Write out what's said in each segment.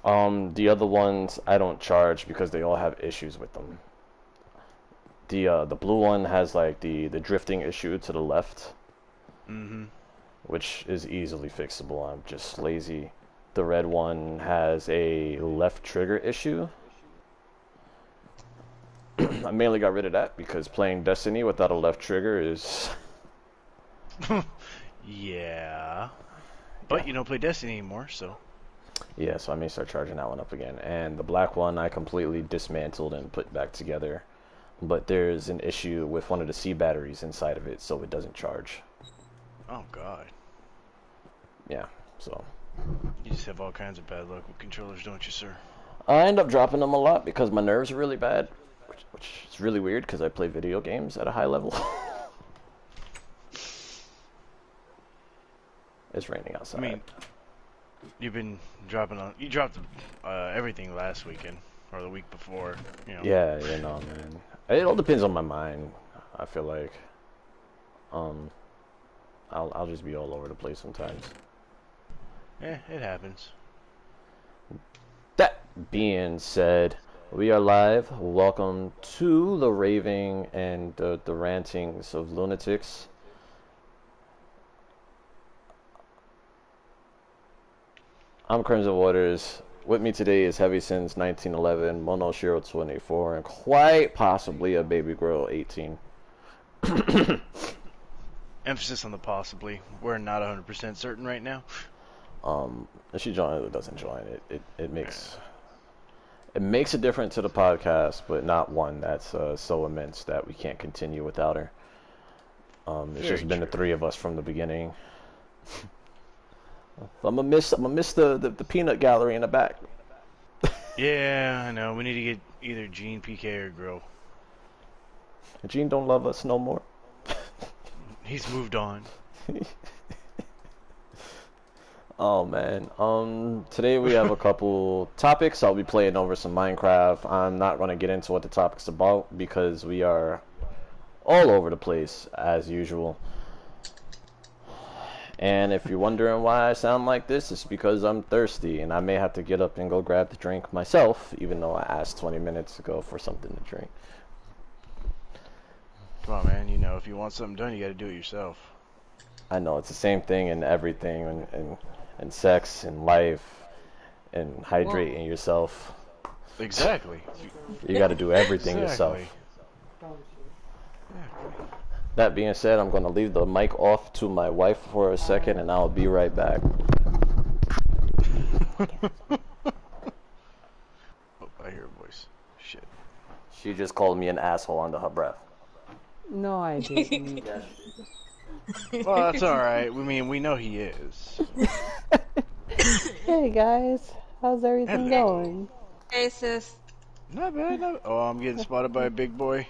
The other ones I don't charge because they all have issues with them. The blue one has like the drifting issue to the left, Mm-hmm. which is easily fixable. I'm just lazy. The red one has a left trigger issue. I mainly got rid of that because playing Destiny without a left trigger is Yeah. yeah. But you don't play Destiny anymore, so. Yeah, so I may start charging that one up again. And the black one I completely dismantled and put back together. But there's an issue with one of the C batteries inside of it, so it doesn't charge. Oh, God. Yeah, so. You just have all kinds of bad luck with controllers, don't you, sir? I end up dropping them a lot because my nerves are really bad, which is really weird because I play video games at a high level. It's raining outside. I mean, you've been dropping on. You dropped everything last weekend or the week before. You know. Yeah, you know, man. It all depends on my mind. I feel like, I'll just be all over the place sometimes. It happens. That being said, we are live. Welcome to the Raving and the Rantings of Lunatics. I'm Crimson Waters. With me today is Heavy Sins 1911, Monoshiro 24, and quite possibly a Baby Girl 18. Emphasis on the possibly. We're not 100% certain right now. If she joins or doesn't join, it makes a difference to the podcast, but not one that's so immense that we can't continue without her. It's just been the three of us from the beginning. I'm gonna miss the peanut gallery in the back. Yeah, I know. We need to get either Gene, PK, or Grow. Gene don't love us no more. He's moved on. Oh man. Today we have a couple topics. I'll be playing over some Minecraft. I'm not gonna get into what the topic's about because we are all over the place as usual. And if you're wondering why I sound like this, it's because I'm thirsty and I may have to get up and go grab the drink myself, even though I asked 20 minutes ago for something to drink. Come on, man. You know, if you want something done, you gotta do it yourself. I know it's the same thing in everything, and sex, and life, and hydrating yourself. Exactly. You got to do everything yourself. That being said, I'm going to leave the mic off to my wife for a second, and I'll be right back. Oh, I hear a voice. Shit. She just called me an asshole under her breath. No, I didn't. Well, that's alright. I mean, we know he is. Hey guys, how's everything going? Hey sis. Not bad, not bad. Oh, I'm getting spotted by a big boy.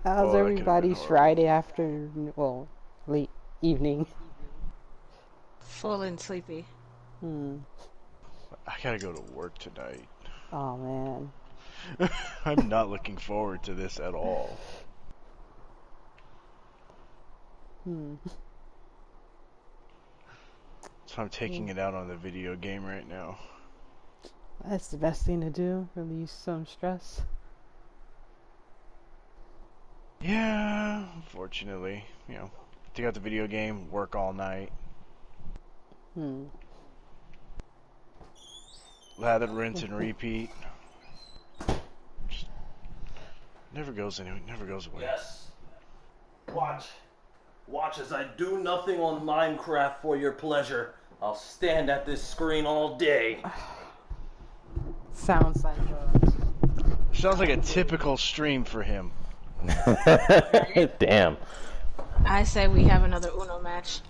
How's everybody's Friday afternoon? Well, late evening. Full and sleepy. I gotta go to work tonight. Oh man. I'm not looking forward to this at all. So I'm taking it out on the video game right now. That's the best thing to do, release some stress. Yeah, unfortunately, you know, take out the video game, work all night. Lather, rinse, and repeat. Just never goes anywhere, never goes away. Yes. Watch as I do nothing on Minecraft for your pleasure. I'll stand at this screen all day. Sounds like a typical stream for him. Damn. I say we have another Uno match.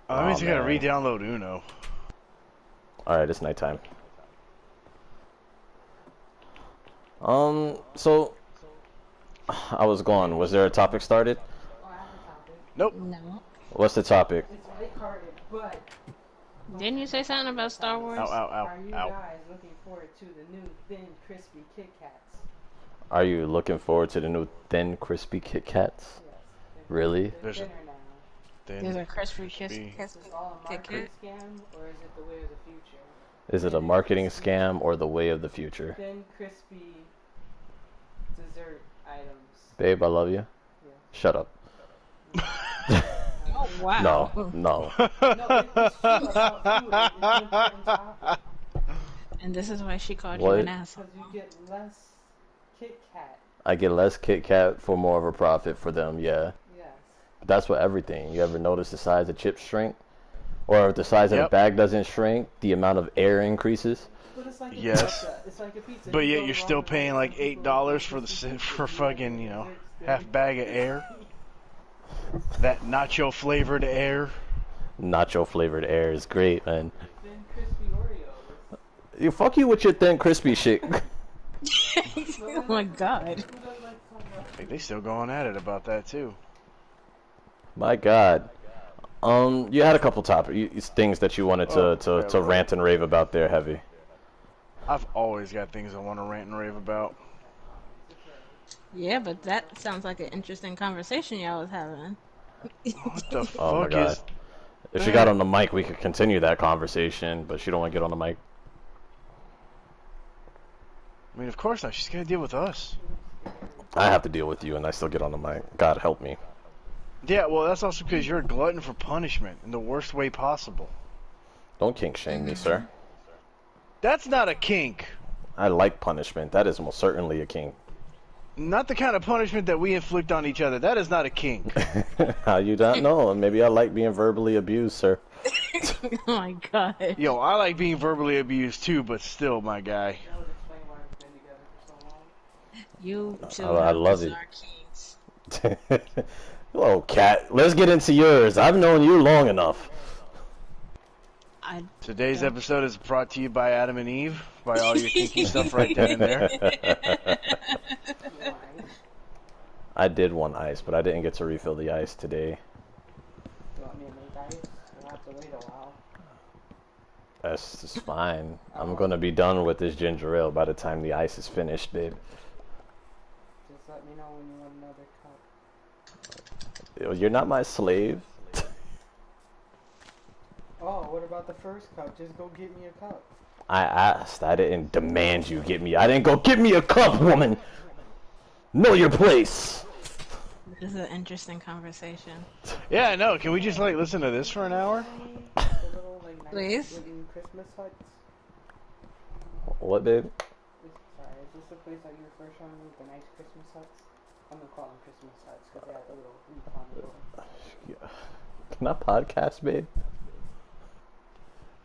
Oh, that means you gotta re-download Uno. Alright, it's nighttime. So I was gone. Was there a topic started? Nope. No. What's the topic? It's recorded, but Didn't you say something about Star Wars? Ow, ow, ow, are you ow. guys looking forward to the new thin, crispy Kit Kats? Are you looking forward to the new thin, crispy Kit Kats? Yes. Really? They're thinner There's a crispy kiss, crispy. Is this all a Kit marketing Kat. scam, or is it the way of the future? Is it a marketing scam or the way of the future? Thin, crispy dessert items. Babe, I love you. Yeah. Shut up. Oh wow. No, no. No, it's true about food. It's an important topic. And this is why she called What? you an asshole. Because you get less Kit Kat. I get less Kit Kat for more of a profit for them, yeah. Yes. But that's what everything. You ever notice the size of chips shrink? Or if the size of the Yep. bag doesn't shrink, the amount of air increases? But it's like a Yes. pizza. It's like a pizza. But You yet go you're wrong still with paying that. like Some people $8 say for it's the a for pizza. fucking Desserts, half bag of air. That nacho flavored air. Nacho flavored air is great, man. Thin, crispy Oreos. You fuck you with your thin crispy shit. Oh my god. Who does like so much? I think they still going at it about that too. My God. You had a couple things that you wanted to rant and rave about there, Heavy. I've always got things I want to rant and rave about. Yeah, but that sounds like an interesting conversation y'all was having. What the Oh my fuck God. is? If she got on the mic, we could continue that conversation, but she don't want to get on the mic. I mean, of course not. She's gonna deal with us. I have to deal with you, and I still get on the mic. God help me. Yeah, well, that's also because you're a glutton for punishment in the worst way possible. Don't kink shame me, sir. That's not a kink. I like punishment. That is most certainly a kink. Not the kind of punishment that we inflict on each other. That is not a kink. How you don't know? Maybe I like being verbally abused, sir. Oh my god. Yo, I like being verbally abused too, but still, my guy. That would explain why we've been together for so long. You two Oh, I have love it. bizarre kinks. Hello, Cat. Let's get into yours. I've known you long enough. Today's episode is brought to you by Adam and Eve. By all your kinky stuff right then and there. I did want ice, but I didn't get to refill the ice today. You want me to make ice? We'll have to wait a while. That's just fine. I'm gonna be done with this ginger ale by the time the ice is finished, babe. Just let me know when you want another cup. Yo, you're not my slave. Oh, what about the first cup? Just go get me a cup. I asked. I didn't demand you get me. I didn't go get me a cup, woman. Know your place. This is an interesting conversation. Yeah, I know. Can we just like listen to this for an hour? The little, like, nice Please? wooden Christmas huts. What, babe? Sorry, is this the place that you were first showing me with the nice Christmas huts? I'm gonna call them Christmas huts because they have the little roof on them. Can I podcast, babe?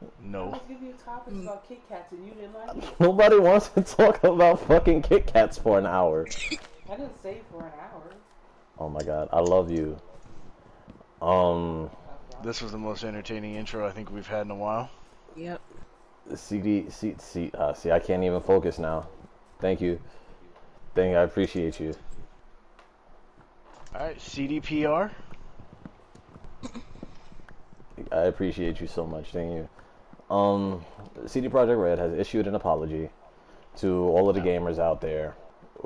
I No. was giving you topics about Kit Kats and you didn't like it. Nobody wants to talk about fucking Kit Kats for an hour. I didn't say for an hour. Oh my God, I love you. This was the most entertaining intro I think we've had in a while. Yep. See, I can't even focus now. Thank you. I appreciate you. Alright, CDPR. I appreciate you so much. Thank you. CD Projekt Red has issued an apology to all of the gamers out there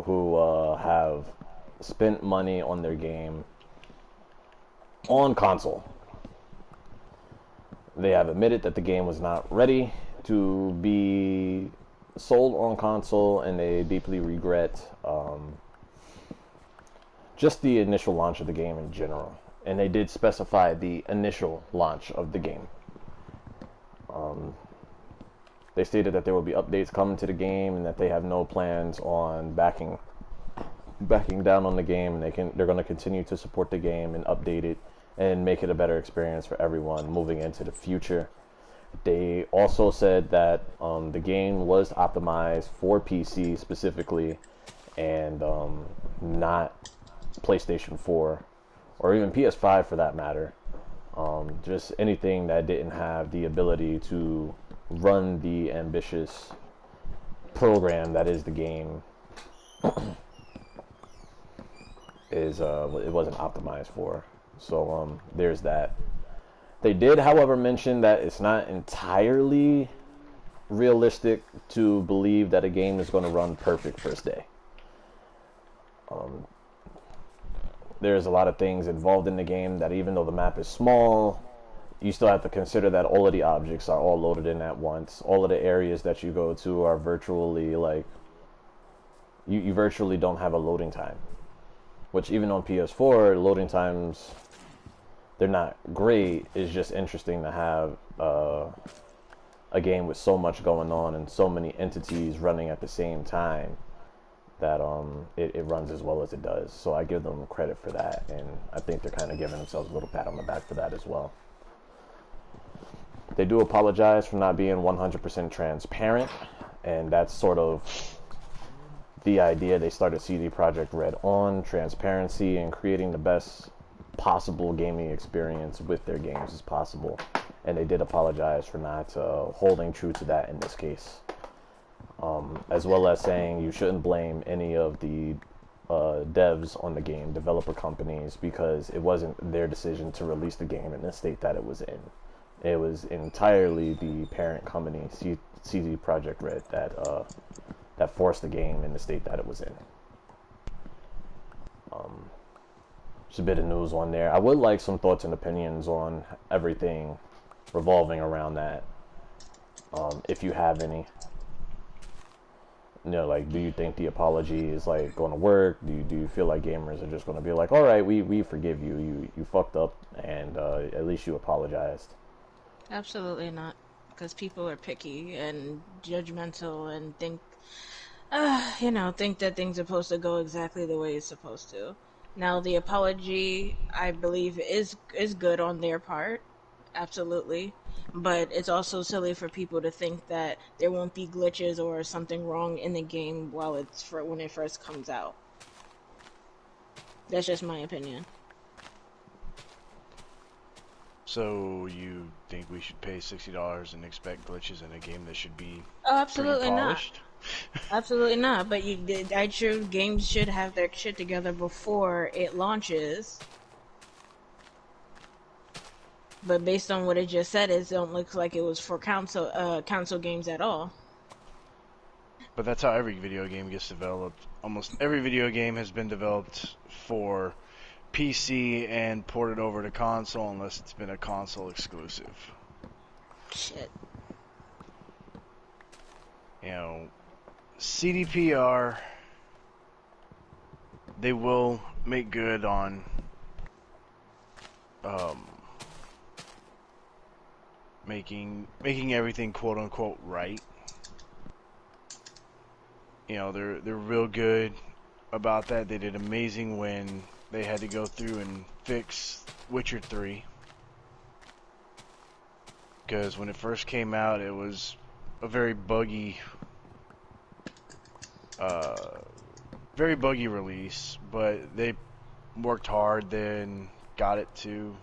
who have spent money on their game on console. They have admitted that the game was not ready to be sold on console, and they deeply regret just the initial launch of the game in general. And they did specify the initial launch of the game. They stated that there will be updates coming to the game, and that they have no plans on backing down on the game, and they're going to continue to support the game and update it and make it a better experience for everyone moving into the future. They also said that the game was optimized for PC specifically, and not PlayStation 4 or even PS5 for that matter. Just anything that didn't have the ability to run the ambitious program that is the game it wasn't optimized for. So there's that. They did, however, mention that it's not entirely realistic to believe that a game is going to run perfect first day. there's a lot of things involved in the game that even though the map is small, you still have to consider that all of the objects are all loaded in at once. All of the areas that you go to are virtually like you virtually don't have a loading time. Which even on PS4, loading times they're not great. It's just interesting to have a game with so much going on and so many entities running at the same time that it runs as well as it does. So I give them credit for that, and I think they're kind of giving themselves a little pat on the back for that as well. They do apologize for not being 100% transparent, and that's sort of the idea they started CD Projekt Red on, transparency and creating the best possible gaming experience with their games as possible. And they did apologize for not holding true to that in this case. As well as saying you shouldn't blame any of the devs on the game, developer companies, because it wasn't their decision to release the game in the state that it was in. It was entirely the parent company, CD Projekt Red, that forced the game in the state that it was in. Just a bit of news on there. I would like some thoughts and opinions on everything revolving around that, if you have any. You know, like, do you think the apology is like going to work? Do you feel like gamers are just going to be like, all right, we forgive you. You fucked up, and at least you apologized? Absolutely not, because people are picky and judgmental and think, think that things are supposed to go exactly the way it's supposed to. Now, the apology, I believe, is good on their part, absolutely. But it's also silly for people to think that there won't be glitches or something wrong in the game when it first comes out. That's just my opinion. So you think we should pay $60 and expect glitches in a game that should be Oh, absolutely pretty not. polished? Absolutely not. But I'm sure games should have their shit together before it launches. But based on what it just said, it don't look like it was for console games at all. But that's how every video game gets developed. Almost every video game has been developed for PC and ported over to console unless it's been a console exclusive. Shit. You know, CDPR, they will make good on making everything quote unquote right. You know, they're real good about that. They did amazing when they had to go through and fix Witcher 3. Because when it first came out, it was a very buggy release, but they worked hard, then got it to.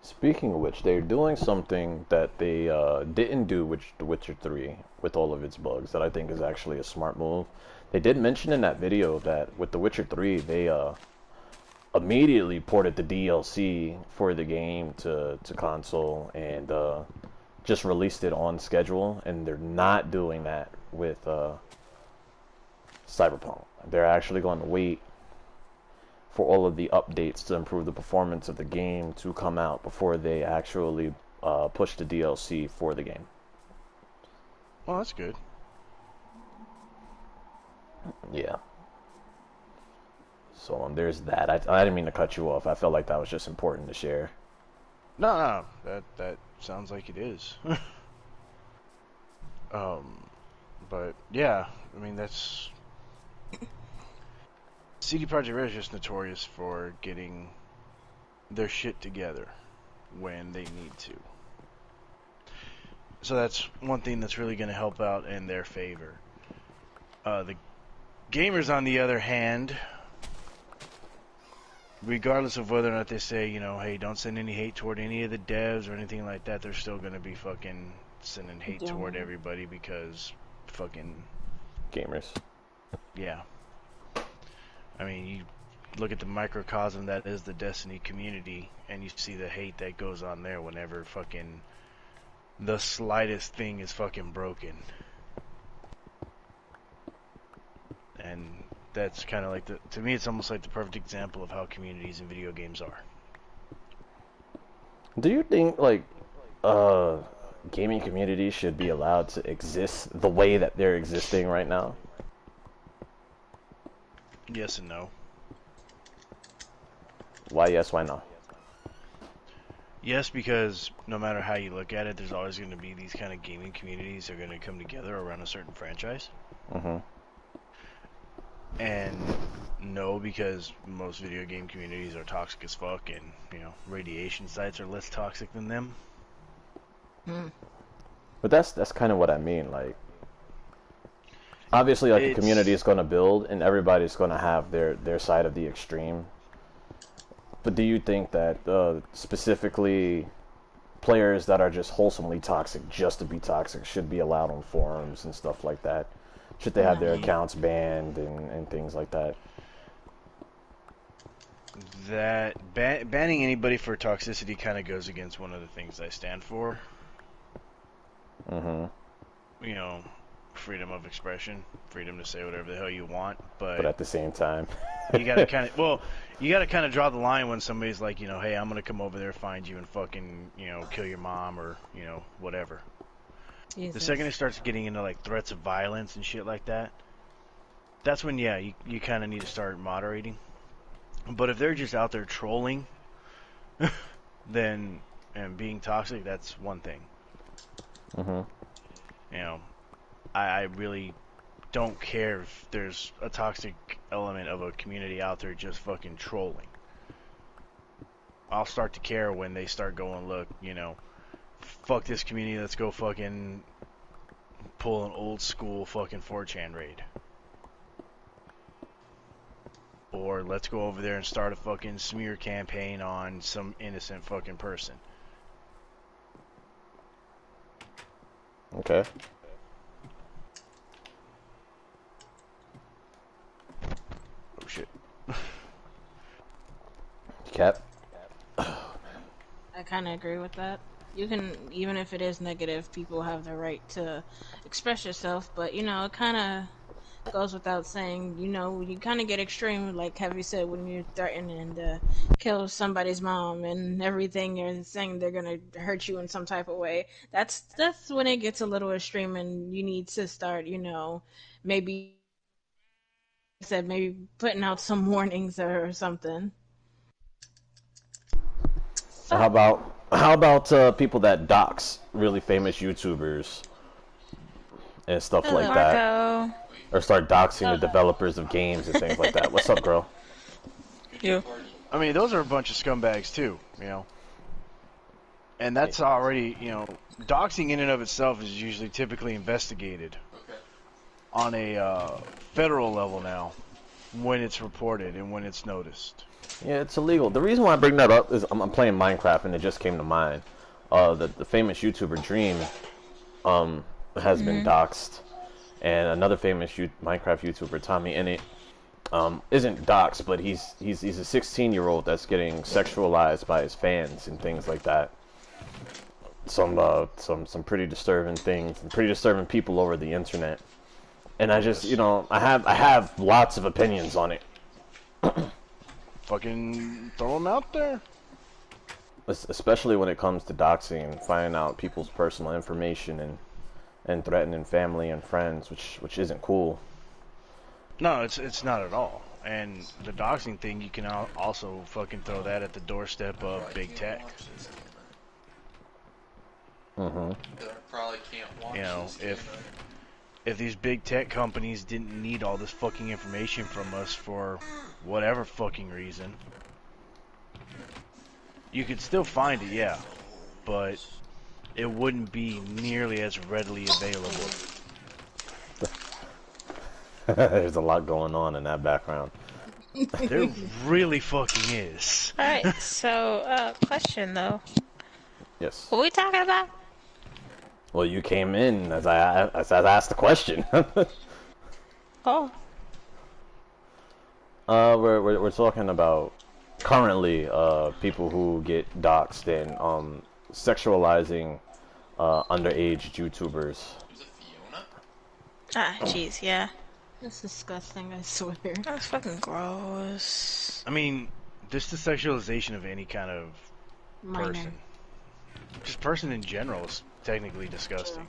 Speaking of which, they're doing something that they didn't do with The Witcher 3 with all of its bugs that I think is actually a smart move. They did mention in that video that with The Witcher 3, they immediately ported the DLC for the game to console and just released it on schedule, and they're not doing that with Cyberpunk. They're actually going to wait for all of the updates to improve the performance of the game to come out before they actually push the DLC for the game. Well, that's good. Yeah. So there's that. I didn't mean to cut you off. I felt like that was just important to share. No, that sounds like it is. But yeah, I mean that's CD Projekt Red is just notorious for getting their shit together when they need to. So that's one thing that's really going to help out in their favor. The gamers, on the other hand, regardless of whether or not they say, you know, hey, don't send any hate toward any of the devs or anything like that, they're still going to be fucking sending hate toward everybody because fucking Gamers. yeah. I mean, you look at the microcosm that is the Destiny community, and you see the hate that goes on there whenever fucking the slightest thing is fucking broken. And that's kind of like to me, it's almost like the perfect example of how communities in video games are. Do you think like gaming communities should be allowed to exist the way that they're existing right now? Yes and no. Why yes, why no? Yes, because no matter how you look at it, there's always going to be these kind of gaming communities that are going to come together around a certain franchise. Mm-hmm. And no, because most video game communities are toxic as fuck, and radiation sites are less toxic than them. But that's kind of what I mean. Like, obviously, like a community is going to build, and everybody's going to have their side of the extreme. But do you think that specifically players that are just wholesomely toxic just to be toxic should be allowed on forums and stuff like that? Should they have their accounts banned and things like that? Banning anybody for toxicity kind of goes against one of the things I stand for. Mm-hmm. Freedom of expression, freedom to say whatever the hell you want, but at the same time, you gotta kind of draw the line when somebody's like, hey, I'm gonna come over there, find you, and fucking, kill your mom or whatever. Jesus. The second it starts getting into like threats of violence and shit like that, that's when you kind of need to start moderating. But if they're just out there trolling, then and being toxic, that's one thing. Mm-hmm. I really don't care if there's a toxic element of a community out there just fucking trolling. I'll start to care when they start going, look, fuck this community, let's go fucking pull an old school fucking 4chan raid. Or let's go over there and start a fucking smear campaign on some innocent fucking person. Okay. Oh shit. Cap? I kind of agree with that. You can, even if it is negative, people have the right to express yourself, but it kind of goes without saying, you kind of get extreme, like Heavy said, when you're threatening to kill somebody's mom and everything, you're saying they're gonna hurt you in some type of way. That's when it gets a little extreme, and you need to start, maybe putting out some warnings or something. How about people that dox really famous YouTubers and stuff like that? Or start doxing the developers of games and things like that. What's up, girl? You. I mean, those are a bunch of scumbags too, And that's already, doxing in and of itself is usually typically investigated on a federal level now when it's reported and when it's noticed. Yeah, it's illegal. The reason why I bring that up is I'm playing Minecraft and it just came to mind. The famous YouTuber Dream has been doxed. And another famous Minecraft YouTuber, Tommy Innit, isn't doxxed, but he's a 16-year-old that's getting sexualized by his fans and things like that. Some pretty disturbing things and pretty disturbing people over the internet. And I just, I have lots of opinions on it. Fucking throw them out there. Especially when it comes to doxing, finding out people's personal information and threatening family and friends, which isn't cool. No, it's not at all. And the doxing thing, you can also fucking throw that at the doorstep of big tech. Mm-hmm. If these big tech companies didn't need all this fucking information from us for whatever fucking reason, you could still find it, yeah, but it wouldn't be nearly as readily available. There's a lot going on in that background. There really fucking is. Alright, so, question though. Yes. What are we talking about? Well, you came in as I asked the question. Oh. We're talking about currently people who get doxxed and sexualizing underage YouTubers. Ah, jeez, yeah. That's disgusting, I swear. That's fucking gross. I mean, just the sexualization of any kind of Minor. person. Just person in general is technically disgusting.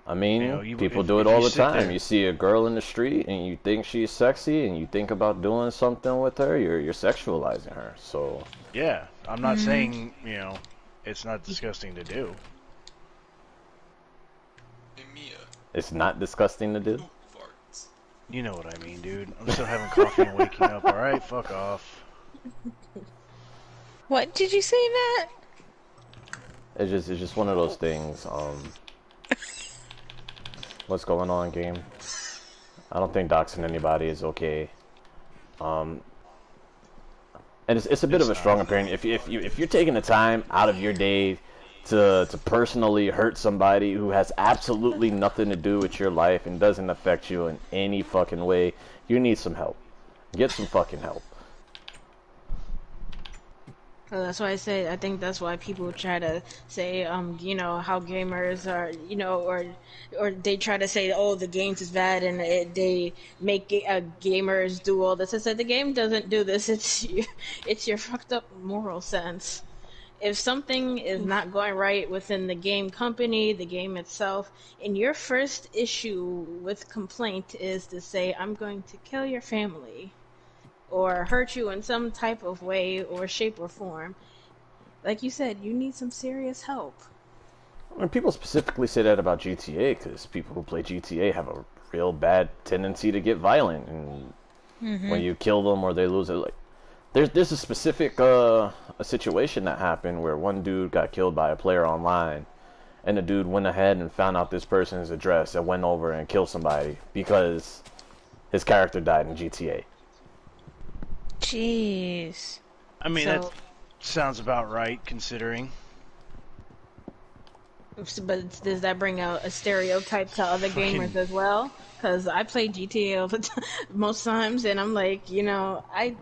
I mean, You know, people if do it you all the sit time. there- You see a girl in the street and you think she's sexy and you think about doing something with her, you're sexualizing her. So Yeah, I'm not saying, it's not disgusting to do. Hey, Mia. it's not disgusting to do. Farts. You know what I mean, dude. I'm still having coffee and waking up, alright? Fuck off. What did you say, Matt? It's just one of those things. What's going on, game? I don't think doxing anybody is okay. And it's a bit of a strong opinion. If you're taking the time out of your day to personally hurt somebody who has absolutely nothing to do with your life and doesn't affect you in any fucking way, you need some help. Get some fucking help. So that's why I say I think that's why people try to say, how gamers are, or they try to say, oh, the games is bad and they make gamers do all this. I said the game doesn't do this. It's your fucked up moral sense. If something is not going right within the game company, the game itself, and your first issue with complaint is to say, I'm going to kill your family or hurt you in some type of way or shape or form, like you said, you need some serious help. I mean, people specifically say that about GTA because people who play GTA have a real bad tendency to get violent, and when you kill them or they lose it, like there's a specific a situation that happened where one dude got killed by a player online, and the dude went ahead and found out this person's address and went over and killed somebody because his character died in GTA. Jeez. I mean, So- that sounds about right, considering. But does that bring out a stereotype to other gamers as well? Because I play GTA all the time, most times, and I'm like, I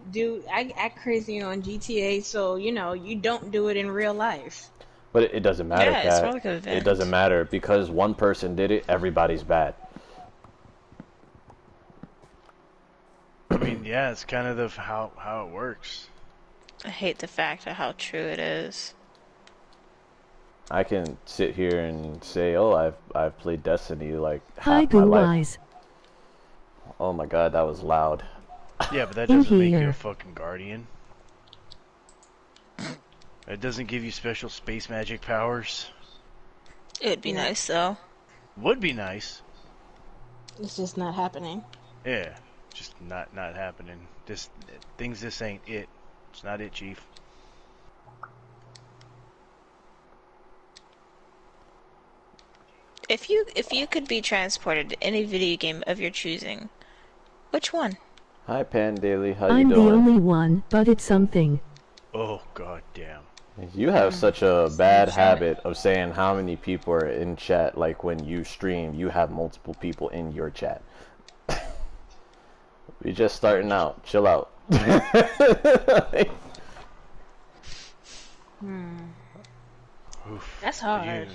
act crazy on GTA, so you don't do it in real life. But it doesn't matter, Yeah, it's Kat. more like an event. It doesn't matter because one person did it. Everybody's bad. I mean, yeah, it's kind of how it works. I hate the fact of how true it is. I can sit here and say, "Oh, I've played Destiny like Hi, half my Blue life." Eyes. Oh my god, that was loud. Yeah, but that In doesn't make you here. a fucking guardian. It doesn't give you special space magic powers. It would be nice, though. Would be nice. It's just not happening. Yeah, just not happening. This ain't it. It's not it, Chief. If you could be transported to any video game of your choosing, which one? Hi, Pan Daily. How you I'm the doing? only one, but it's something. Oh, god damn. You have such a bad habit of saying how many people are in chat. Like when you stream, you have multiple people in your chat. We just starting out. Chill out. Oof. That's hard.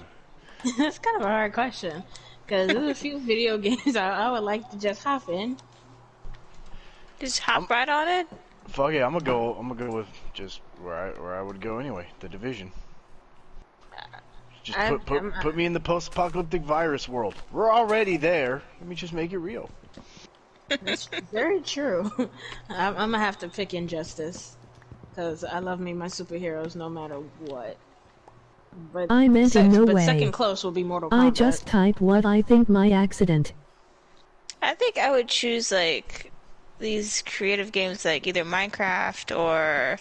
You- That's kind of a hard question. Because there's a few video games I would like to just hop in. Just hop right on it. Fuck it, I'm gonna go with just where I would go anyway. The Division. Just put me in the post-apocalyptic virus world. We're already there. Let me just make it real. That's very true. I'm gonna have to pick Injustice. Because I love me my superheroes no matter what. But I meant in no way. second close will be Mortal Kombat. I just type what I think my accident. I think I would choose like these creative games like either Minecraft or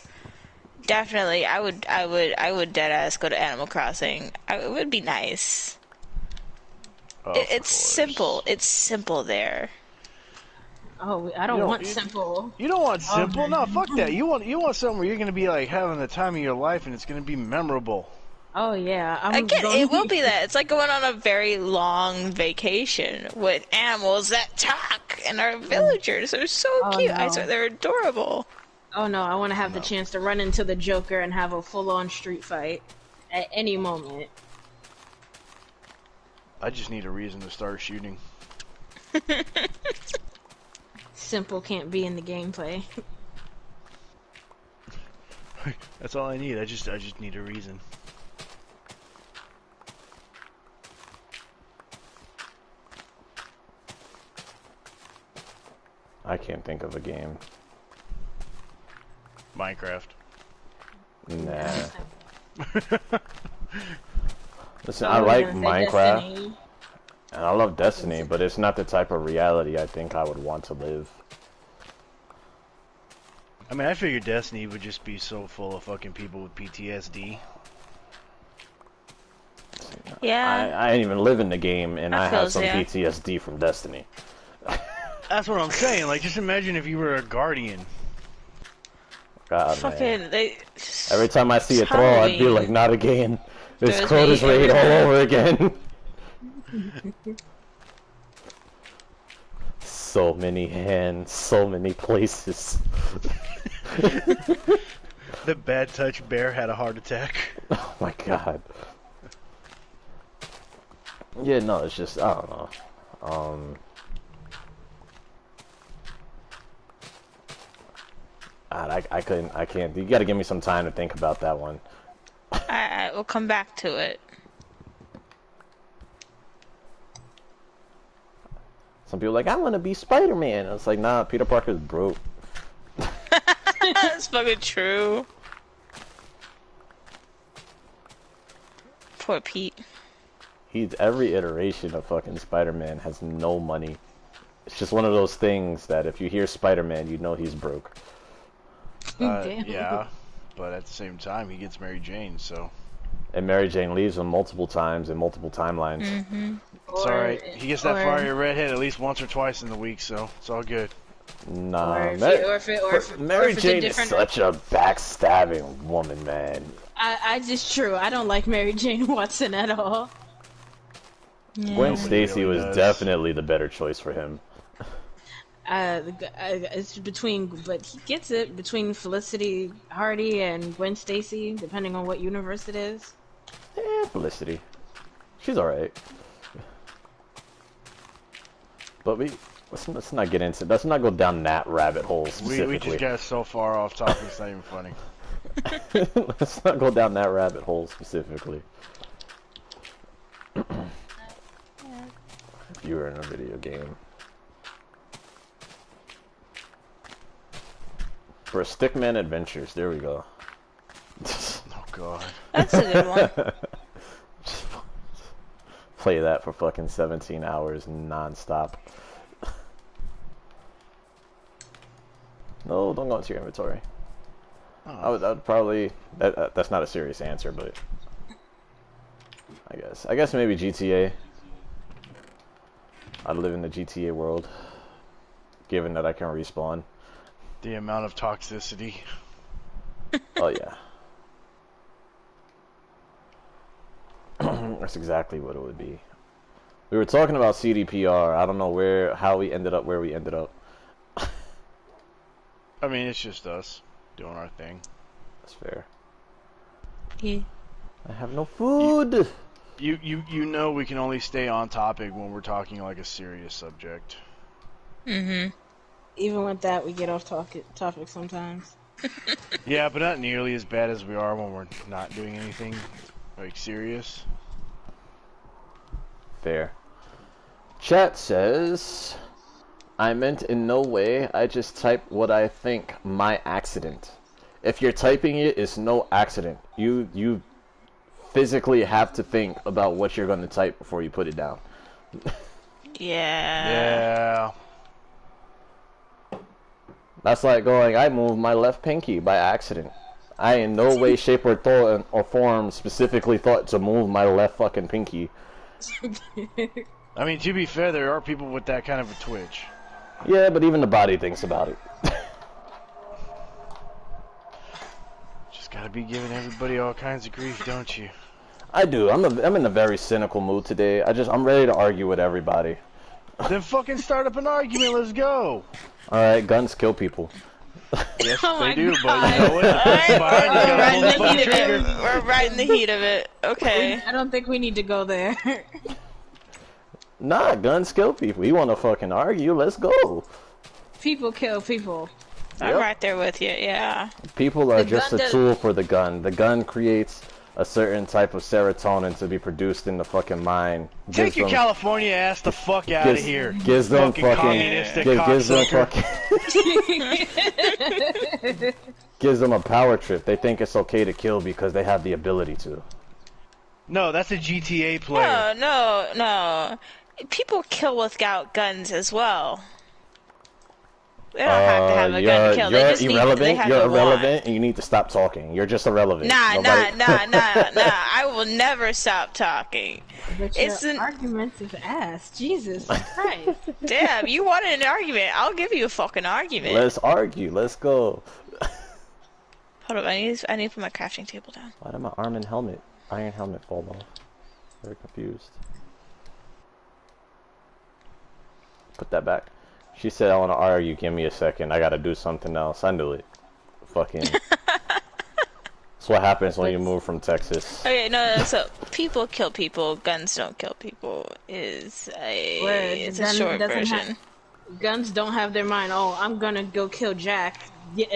definitely I would deadass go to Animal Crossing. It would be nice. Of It's course. simple. It's simple there. Oh, I don't want simple. You don't want simple? Okay. No, fuck that. You want something where you're gonna be like having the time of your life and it's gonna be memorable. Oh yeah, Again, it will be that. It's like going on a very long vacation with animals that talk and are villagers. They're so Oh, cute. I no. swear, they're adorable. Oh no, I want to have the chance to run into the Joker and have a full-on street fight at any moment. I just need a reason to start shooting. Simple can't be in the gameplay. That's all I need. I just need a reason. I can't think of a game. Minecraft. Nah. Listen, I I was like gonna say Minecraft, Destiny. and I love Destiny, but it's not the type of reality I think I would want to live. I mean, I figured Destiny would just be so full of fucking people with PTSD. Yeah. I ain't even live in the game, and I have feels, some yeah. PTSD from Destiny. That's what I'm saying. Like, just imagine if you were a guardian. God, man. Fucking they. Every time I see a It's throw, I'd be Halloween. like, not again. This There's Crotus me raid all everywhere. over again. So many hands, so many places. The bad touch bear had a heart attack. Oh my god. Yeah, no, it's just, I don't know. I can't. You gotta give me some time to think about that one. I will come back to it. Some people are like, I want to be Spider-Man. It's like, nah, Peter Parker's broke. That's fucking true. Poor Pete. He's every iteration of fucking Spider-Man has no money. It's just one of those things that if you hear Spider-Man, you know he's broke. Damn. Yeah, but at the same time, he gets Mary Jane, so And Mary Jane leaves him multiple times in multiple timelines. Mm-hmm. it's alright. He gets that or- fiery redhead at least once or twice in the week, so it's all good. Nah, Or if Mary, you- or if it- or if- or Mary if it's a Jane is different- such a backstabbing woman, man. I just true. I don't like Mary Jane Watson at all. Yeah. Gwen Nobody Stacy really was does. definitely the better choice for him. It's between, but he gets it between Felicity Hardy and Gwen Stacy, depending on what universe it is. Felicity. She's alright. But let's not get into, let's not go down that rabbit hole We specifically. just got so far off topic, it's not even funny. Let's not go down that rabbit hole specifically. If you were in a video game. For Stickman Adventures, there we go. Oh god. That's a good one. Just play that for fucking 17 hours non-stop. No, don't go into your inventory. Oh. I'd probably, that's not a serious answer, but I guess maybe GTA. I'd live in the GTA world, given that I can respawn. The amount of toxicity. Oh yeah. That's exactly what it would be. We were talking about CDPR. I don't know how we ended up where we ended up. I mean, it's just us doing our thing. That's fair. Yeah. I have no food. You know we can only stay on topic when we're talking like a serious subject. Mm-hmm. Even with that, we get off topic sometimes. Yeah, but not nearly as bad as we are when we're not doing anything like serious. Fair. Chat says, I meant in no way. I just type what I think. My accident. If you're typing it, it's no accident. You physically have to think about what you're going to type before you put it down. Yeah. That's like going, I moved my left pinky by accident. I in no way, shape, or form specifically thought to move my left fucking pinky. I mean, to be fair, there are people with that kind of a twitch. Yeah, but even the body thinks about it. Just gotta be giving everybody all kinds of grief, don't you? I do. I'm in a very cynical mood today. I'm ready to argue with everybody. Then fucking start up an argument, let's go! Alright, guns kill people. Yes, Oh my they do, but God. you know what? It's fine, you We're gotta right pull in the the fucking heat of trigger. it. We're right in the heat of it. Okay. I don't think we need to go there. Nah, guns kill people. You want to fucking argue? Let's go. People kill people. I'm right there with you. Yeah. People are The just a gun does- tool for the gun. The gun creates a certain type of serotonin to be produced in the fucking mind. Take your California ass the fuck out of here. Gives them fucking fucking. communistic Gives them cocksucker. fucking. Gives them a power trip. They think it's okay to kill because they have the ability to. No, that's a GTA player. No. People kill without guns as well. They don't have to have a gun to kill. They just irrelevant. Need, they have You're to irrelevant, want. and you need to stop talking. You're just irrelevant. Nah. Nobody- I will never stop talking. But It's your an argumentative ass. Jesus Christ. damn. You wanted an argument? I'll give you a fucking argument. Let's argue. Let's go. Hold up. I need to put my crafting table down. Why did my iron helmet fall off? Very confused. Put that back. She said, I want to argue. Give me a second. I got to do something else. I knew it. Fucking. That's what happens when you move from Texas. Okay, no. So people kill people. Guns don't kill people. It's a Gun short doesn't version. Guns don't have their mind. Oh, I'm gonna go kill Jack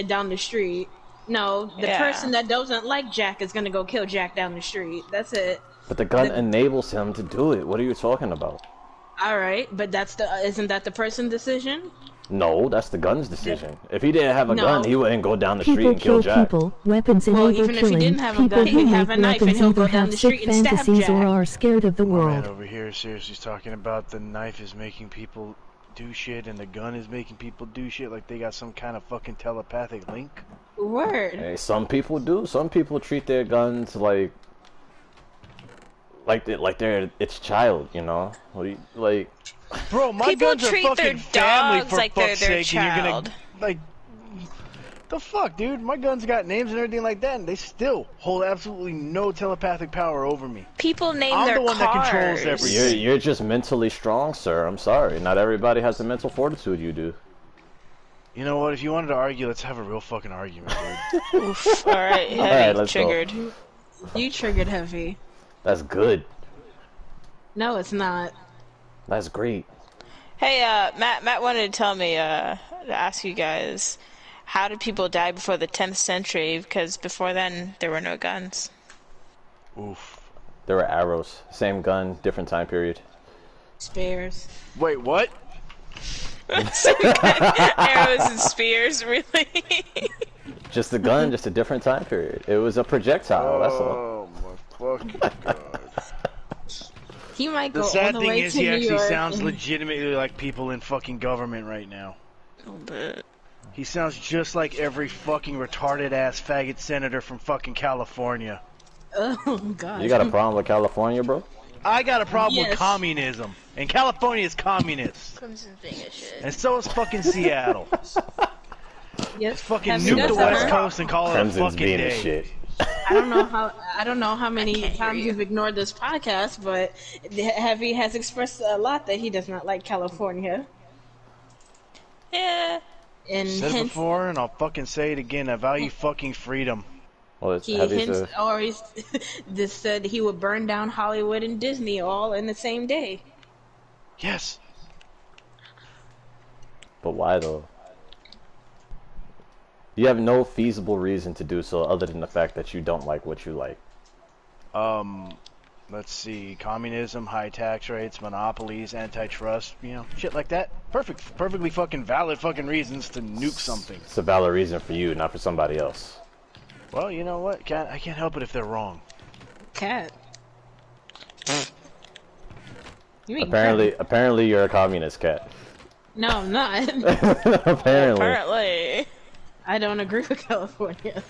down the street. No, the Yeah. person that doesn't like Jack is gonna go kill Jack down the street. That's it. But the gun enables him to do it. What are you talking about? All right, but isn't that the person's decision? No, that's the gun's decision. If he didn't have a No. gun, he wouldn't go down the street People and kill kill Jack. people. Weapons Well, enable even if he killing. didn't have a People gun, who he'd have make a knife and weapons he'll go either down have the sick street and stab fantasies or Jack. are scared of the Man world. over here seriously talking about the knife is making people do shit and the gun is making people do shit like they got some kind of fucking telepathic link. Word. Hey, some people do. Some people treat their guns like they're its child, you know? Like, Bro, my People guns are treat fucking their family dogs for like they're fuck's their sake, and you're child. gonna like the fuck, dude. My guns got names and everything like that, and they still hold absolutely no telepathic power over me. People name I'm their the one that controls cars. everything. you're just mentally strong, sir. I'm sorry. Not everybody has the mental fortitude you do. You know what? If you wanted to argue, let's have a real fucking argument, dude. Oof. All right, heavy Alright, let's go. triggered. You triggered heavy. That's good. No, it's not. That's great. Hey, Matt wanted to tell me to ask you guys, how did people die before the 10th century? Because before then there were no guns. Oof. There were arrows. Same gun, different time period. Spares. Wait, what? Arrows and spears, really? Just a gun, just a different time period. It was a projectile, that's all. Oh my fucking god. He might The go all sad the thing way is to he New actually York sounds and- legitimately like people in fucking government right now. But He sounds just like every fucking retarded ass faggot senator from fucking California. Oh god. You got a problem with California, bro? I got a problem Yes. with communism. And California is communist. Clemson's being a shit. And so is fucking Seattle. Yes. Fucking Have nuke you the guys West ever- Coast and call it a Clemson's fucking being day. a shit. I don't know how many can't hear times you. you've ignored this podcast, but Heavy has expressed a lot that he does not like California. Yeah. And Said it hence, before and I'll fucking say it again. I value fucking freedom. Well, it's he heavy hints, to, or he's just said he would burn down Hollywood and Disney all in the same day. Yes. but why though? You have no feasible reason to do so other than the fact that you don't like what you like. Let's see. Communism, high tax rates, monopolies, antitrust, you know, shit like that. Perfectly fucking valid fucking reasons to nuke something. It's a valid reason for you, not for somebody else. Well, you know what? I can't help it if they're wrong. Cat. You mean Apparently you're a communist, cat. No, I'm not. Apparently. Apparently. I don't agree with California.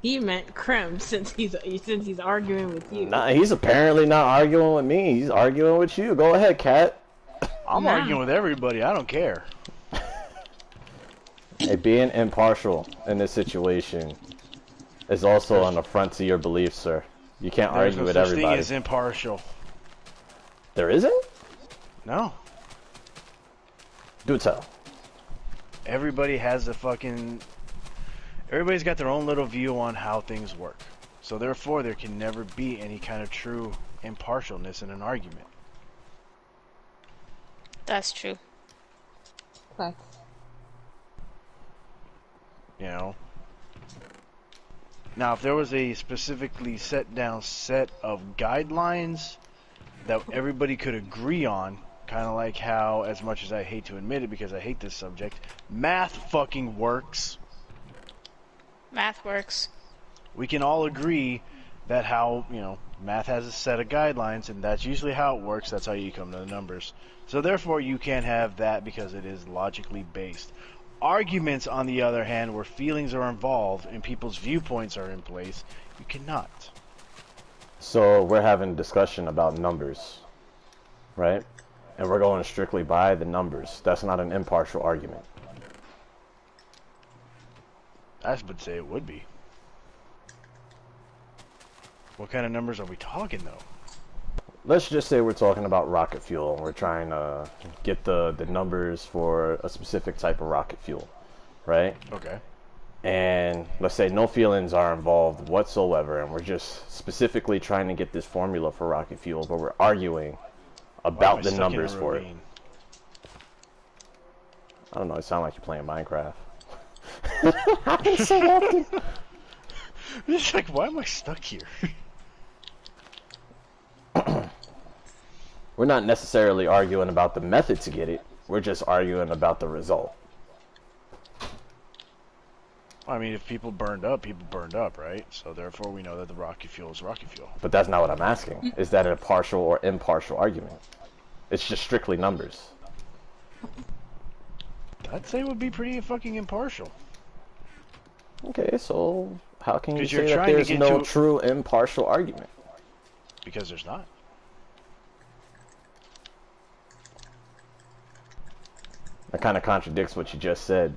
He meant Krem since he's arguing with you. Nah, he's apparently not arguing with me. He's arguing with you. Go ahead, cat. I'm Nah. arguing with everybody. I don't care. Hey, being impartial in this situation is also an affront to your beliefs, sir. You can't There's argue no with such everybody. thing as impartial. There isn't? No. Do tell. Everybody has a fucking... Everybody's got their own little view on how things work. So therefore, there can never be any kind of true impartialness in an argument. That's true. Facts. You know? Now, if there was a specifically set down set of guidelines that everybody could agree on, kind of like how, as much as I hate to admit it because I hate this subject, math fucking works. Math works. We can all agree that how, math has a set of guidelines, and that's usually how it works. That's how you come to the numbers. So therefore, you can't have that because it is logically based. Arguments, on the other hand, where feelings are involved and people's viewpoints are in place, you cannot. So we're having a discussion about numbers, right? And we're going strictly by the numbers. That's not an impartial argument. I would say it would be. What kind of numbers are we talking, though? Let's just say we're talking about rocket fuel, and we're trying to get the numbers for a specific type of rocket fuel, right? Okay. And let's say no feelings are involved whatsoever, and we're just specifically trying to get this formula for rocket fuel, but we're arguing about the numbers for it. I don't know, it sounds like you're playing Minecraft. Happens so often. It's like, why am I stuck here? We're not necessarily arguing about the method to get it. We're just arguing about the result. I mean, if people burned up, right? So therefore, we know that the rocket fuel is rocket fuel. But that's not what I'm asking. Is that a partial or impartial argument? It's just strictly numbers. I'd say it would be pretty fucking impartial. Okay, so how can you 'Cause you're say that trying to there's get no to- true impartial argument? Because there's not. That kind of contradicts what you just said.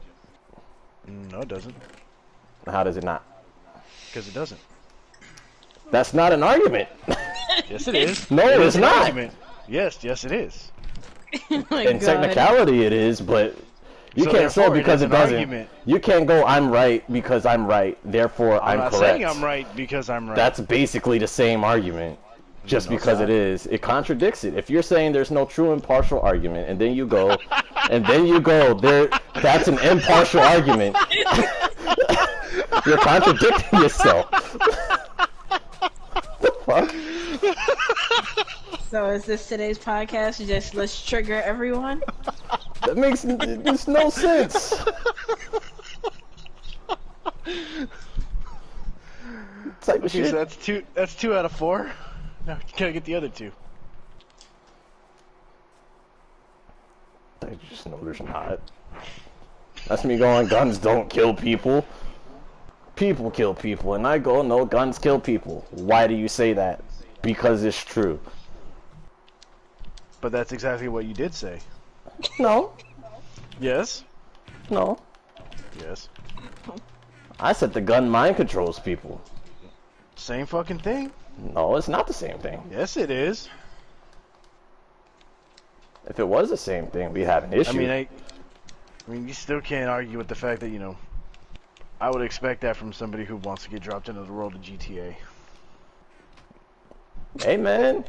No, it doesn't. How does it not? Because it doesn't. That's not an argument. Yes, it is. No, It it's is an not. argument. Yes, it is. Oh my In God. technicality, it is, but you So can't say therefore, it because is it an doesn't. argument. You can't go, I'm right because I'm right, therefore I'm I'm not correct. saying I'm right because I'm right. That's basically the same argument, just No, it's because not. it is. It contradicts it. If you're saying there's no true impartial argument, and then you go, there, that's an impartial argument. You're contradicting yourself. The fuck? So is this today's podcast? Just let's trigger everyone. That makes no sense. Type of Okay, shit. so that's two out of 4. Now you gotta get the other 2. I just know there's not. That's me going, guns don't kill people. People kill people. And I go, no, guns kill people. Why do you say that? Because it's true. But that's exactly what you did say. No. Yes. No. Yes. I said the gun mind controls people. Same fucking thing. No, it's not the same thing. Yes, it is. If it was the same thing, we'd have an issue. I mean, you still can't argue with the fact that, I would expect that from somebody who wants to get dropped into the world of GTA. Hey, man.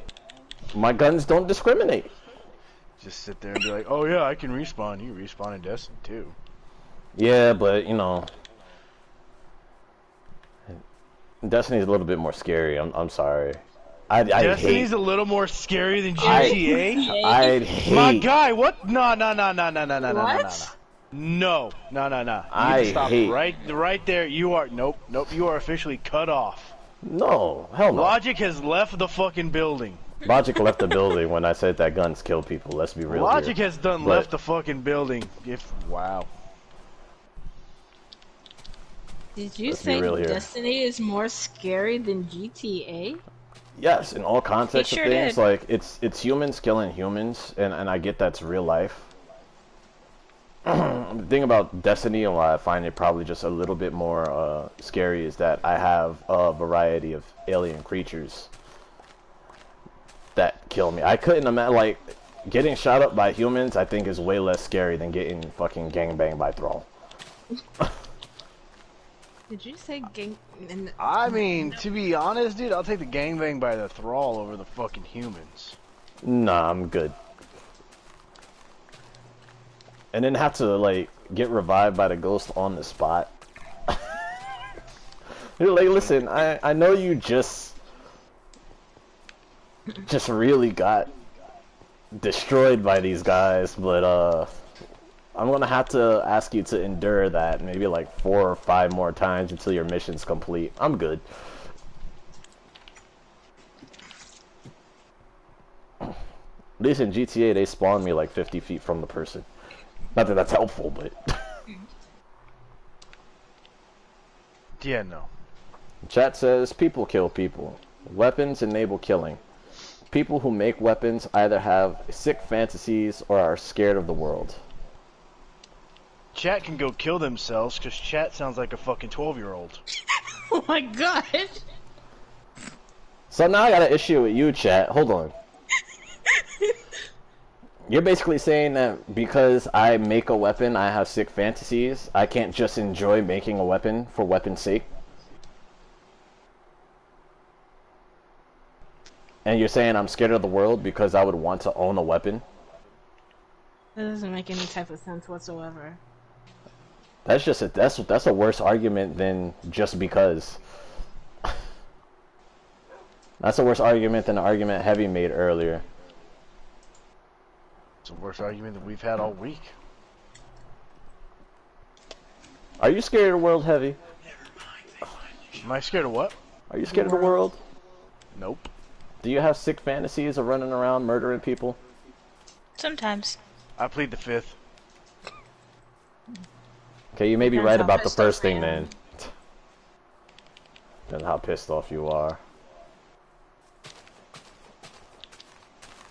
My guns don't discriminate. Just sit there and be like, oh yeah, I can respawn. You respawn in Destiny too. Yeah, but, Destiny's a little bit more scary. I'm sorry. Destiny's a little more scary than GTA? I'd hate. My guy, what? No. What? No. You need I to stop hate. right there. You are, nope, you are officially cut off. No, hell no. Logic has left the fucking building. Logic left the building when I said that guns kill people. Let's be real. Logic here. has done But- left the fucking building. Wow. Did you Let's be say real here. Destiny is more scary than GTA? Yes, in all contexts He sure of things, did. like it's humans killing humans, and I get that's real life. The thing about Destiny and why I find it probably just a little bit more scary is that I have a variety of alien creatures that kill me. I couldn't imagine, like, getting shot up by humans, I think is way less scary than getting fucking gangbanged by Thrall. Did you say gang? I mean, to be honest, dude, I'll take the gangbang by the thrall over the fucking humans. Nah, I'm good. And then have to, like, get revived by the ghost on the spot. You're like, listen, I know you just really got destroyed by these guys, but, I'm gonna have to ask you to endure that maybe like 4 or 5 more times until your mission's complete. I'm good. At least in GTA, they spawn me like 50 feet from the person. Not that that's helpful, but... Yeah, no. Chat says, people kill people. Weapons enable killing. People who make weapons either have sick fantasies or are scared of the world. Chat can go kill themselves because chat sounds like a fucking 12-year-old. Oh my god! So now I got an issue with you, chat. Hold on. You're basically saying that because I make a weapon, I have sick fantasies. I can't just enjoy making a weapon for weapon's sake. And you're saying I'm scared of the world because I would want to own a weapon? That doesn't make any type of sense whatsoever. That's just that's a worse argument than just because. That's a worse argument than the argument Heavy made earlier. It's the worst argument that we've had all week. Are you scared of the world, Heavy? Am I scared of what? Are you scared of the world? Nope. Do you have sick fantasies of running around murdering people? Sometimes. I plead the fifth. Okay, you may be Depends right how about the pissed off first thing I then. am. Depends how pissed off you are.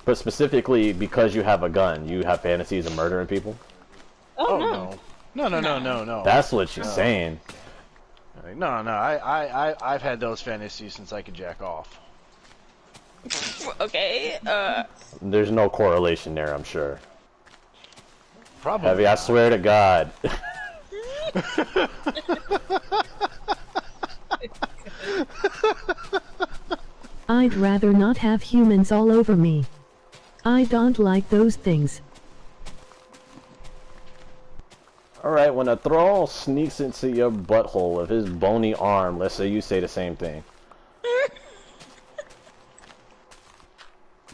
But specifically because you have a gun, you have fantasies of murdering people? Oh, no. No. That's what she's saying. No. I've had those fantasies since I could jack off. Okay, There's no correlation there, I'm sure. Probably. Heavy, I swear to God. I'd rather not have humans all over me. I don't like those things. Alright, when a thrall sneaks into your butthole with his bony arm, let's say you say the same thing.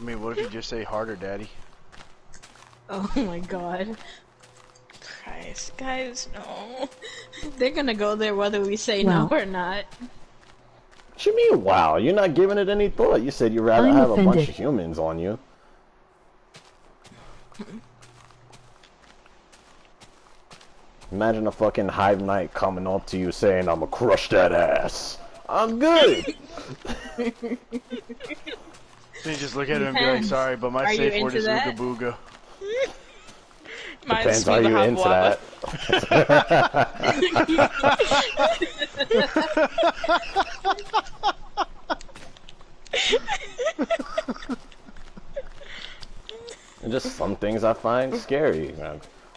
I mean, what if you just say harder, daddy? Oh my god. Christ, guys, no. They're gonna go there whether we say Well. no or not. What you mean, wow? You're not giving it any thought. You said you'd rather I'm have a bunch offended. of humans on you. Imagine a fucking Hive Knight coming up to you saying, I'ma crush that ass. I'm good. Then you just look at him and be like, Depends. sorry, but my Are you safe word into is that? ooga booga. Mine's Depends, are you into that? And just some things I find scary.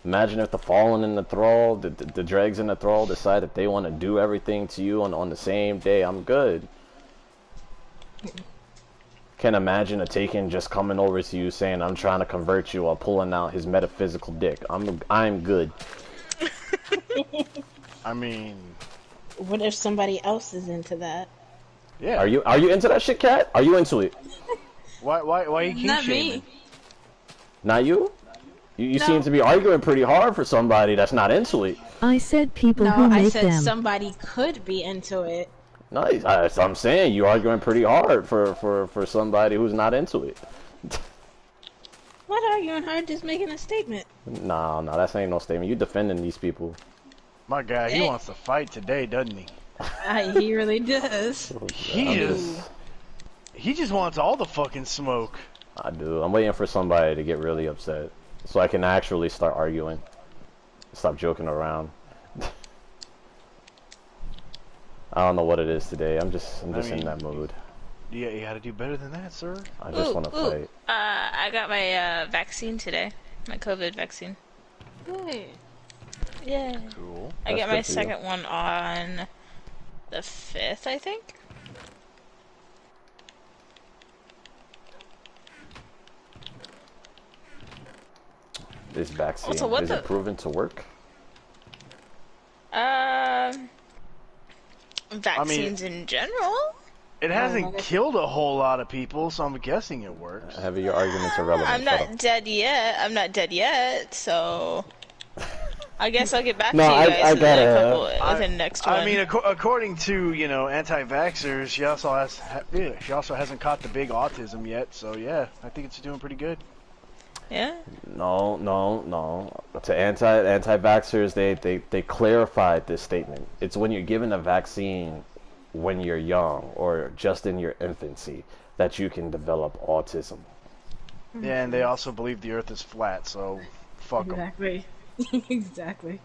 Imagine if the Fallen and the Thrall, the Dregs and the Thrall decide that they want to do everything to you on the same day. I'm good. Can't imagine a Taken just coming over to you saying, I'm trying to convert you while pulling out his metaphysical dick. I'm good. I mean, What if somebody else is into that? yeah. Are you into that shit, Cat? Are you into it? Why you keep Not shaming? me. Not you? You No. seem to be arguing pretty hard for somebody that's not into it. I said people No, who I make said them. somebody could be into it. Nice. That's what I'm saying. You arguing pretty hard for somebody who's not into it. What arguing hard? Just making a statement. No, that ain't no statement. You defending these people. My guy, he Eh. wants to fight today, doesn't he? He really does. He just wants all the fucking smoke. I do. I'm waiting for somebody to get really upset so I can actually start arguing. Stop joking around. I don't know what it is today. I'm just in that mood. Yeah, you gotta do better than that, sir. I just want to fight. I got my vaccine today. My COVID vaccine. Hey. Yeah. Cool. I That's got my good for you. second one on the 5th, I think. This vaccine, Also, what is it proven to work? Vaccines in general? It hasn't killed a whole lot of people, so I'm guessing it works. Heavy, your arguments are relevant. I'm not dead yet. I'm not dead yet, so I guess I'll get back to you I guys gotta, within the next one. I mean, according to anti-vaxxers, she also hasn't caught the big autism yet. So yeah, I think it's doing pretty good. Yeah. No. To anti-vaxxers, they clarified this statement. It's when you're given a vaccine when you're young or just in your infancy that you can develop autism. Yeah, and they also believe the Earth is flat, so fuck them. Exactly. Exactly.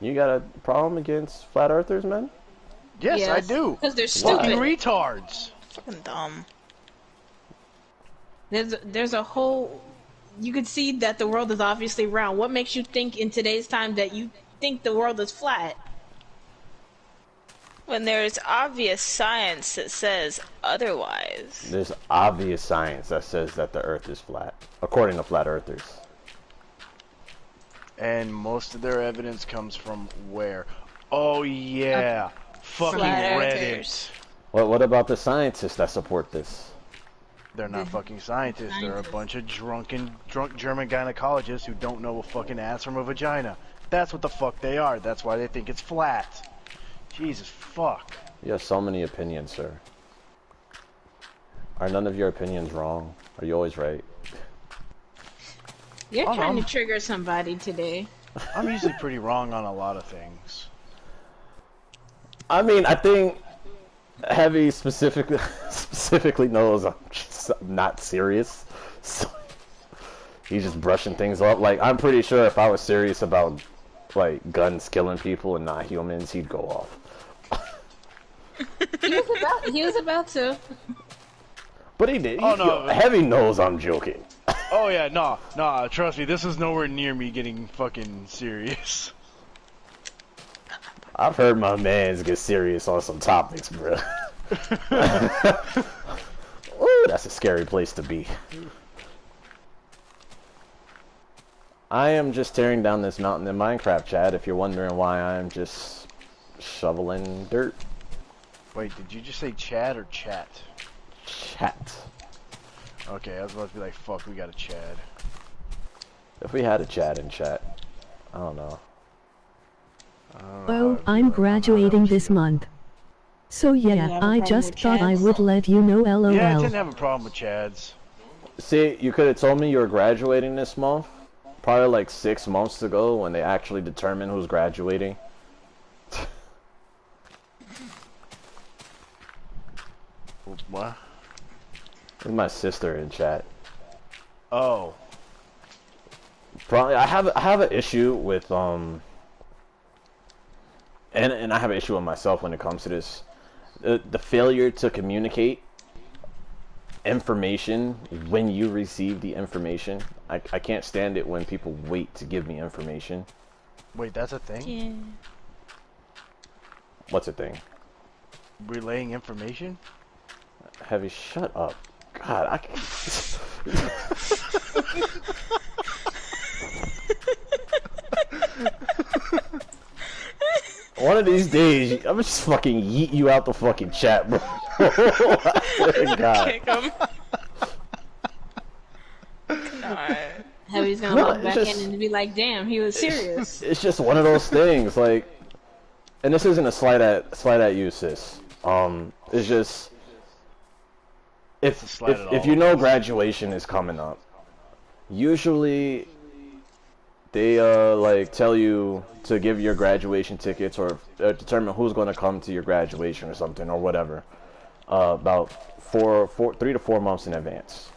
You got a problem against flat earthers, man? Yes, I do. Because they're Fucking stupid. retards. Fucking dumb. There's a whole. You could see that the world is obviously round. What makes you think in today's time that you think the world is flat? When there's obvious science that says otherwise. There's obvious science that says that the Earth is flat, according to flat earthers. And most of their evidence comes from where? Oh yeah, fucking Flat Reddit. earthers. What about the scientists that support this? They're not fucking scientists. They're a bunch of drunk German gynecologists who don't know a fucking ass from a vagina. That's what the fuck they are. That's why they think it's flat. Jesus fuck. You have so many opinions, sir. Are none of your opinions wrong? Are you always right? You're trying to trigger somebody today. I'm usually pretty wrong on a lot of things. I mean, I think Heavy specifically knows I'm just not serious. So he's just brushing things off. Like, I'm pretty sure if I was serious about, like, guns killing people and not humans, he'd go off. He was about to. But he did. Oh, no. Heavy knows I'm joking. Oh yeah, nah, trust me, this is nowhere near me getting fucking serious. I've heard my mans get serious on some topics, bro. Ooh, that's a scary place to be. I am just tearing down this mountain in Minecraft, Chad, if you're wondering why I'm just shoveling dirt. Wait, did you just say Chad or chat? Chat. Okay, I was about to be like, fuck, we got a Chad. If we had a Chad in chat, I don't know. Well, I'm graduating this month. So yeah, I just thought I would let you know, lol. Yeah, I didn't have a problem with Chads. See, you could have told me you were graduating this month, probably like 6 months ago when they actually determine who's graduating. What? With my sister in chat. Oh. Probably, I have an issue with and I have an issue with myself when it comes to this. The failure to communicate information when you receive the information. I can't stand it when people wait to give me information. Wait, that's a thing? Yeah. What's a thing? Relaying information? Heavy, shut up. God, I can't. One of these days, I'm just fucking yeet you out the fucking chat, bro. God. Kick him. God. Heavy's gonna walk back in and be like, damn, he was serious. It's just one of those things, like, and this isn't a slight at you, sis. It's just if you know graduation is coming up, usually they like tell you to give your graduation tickets or determine who's going to come to your graduation or something or whatever about 3 to 4 months in advance.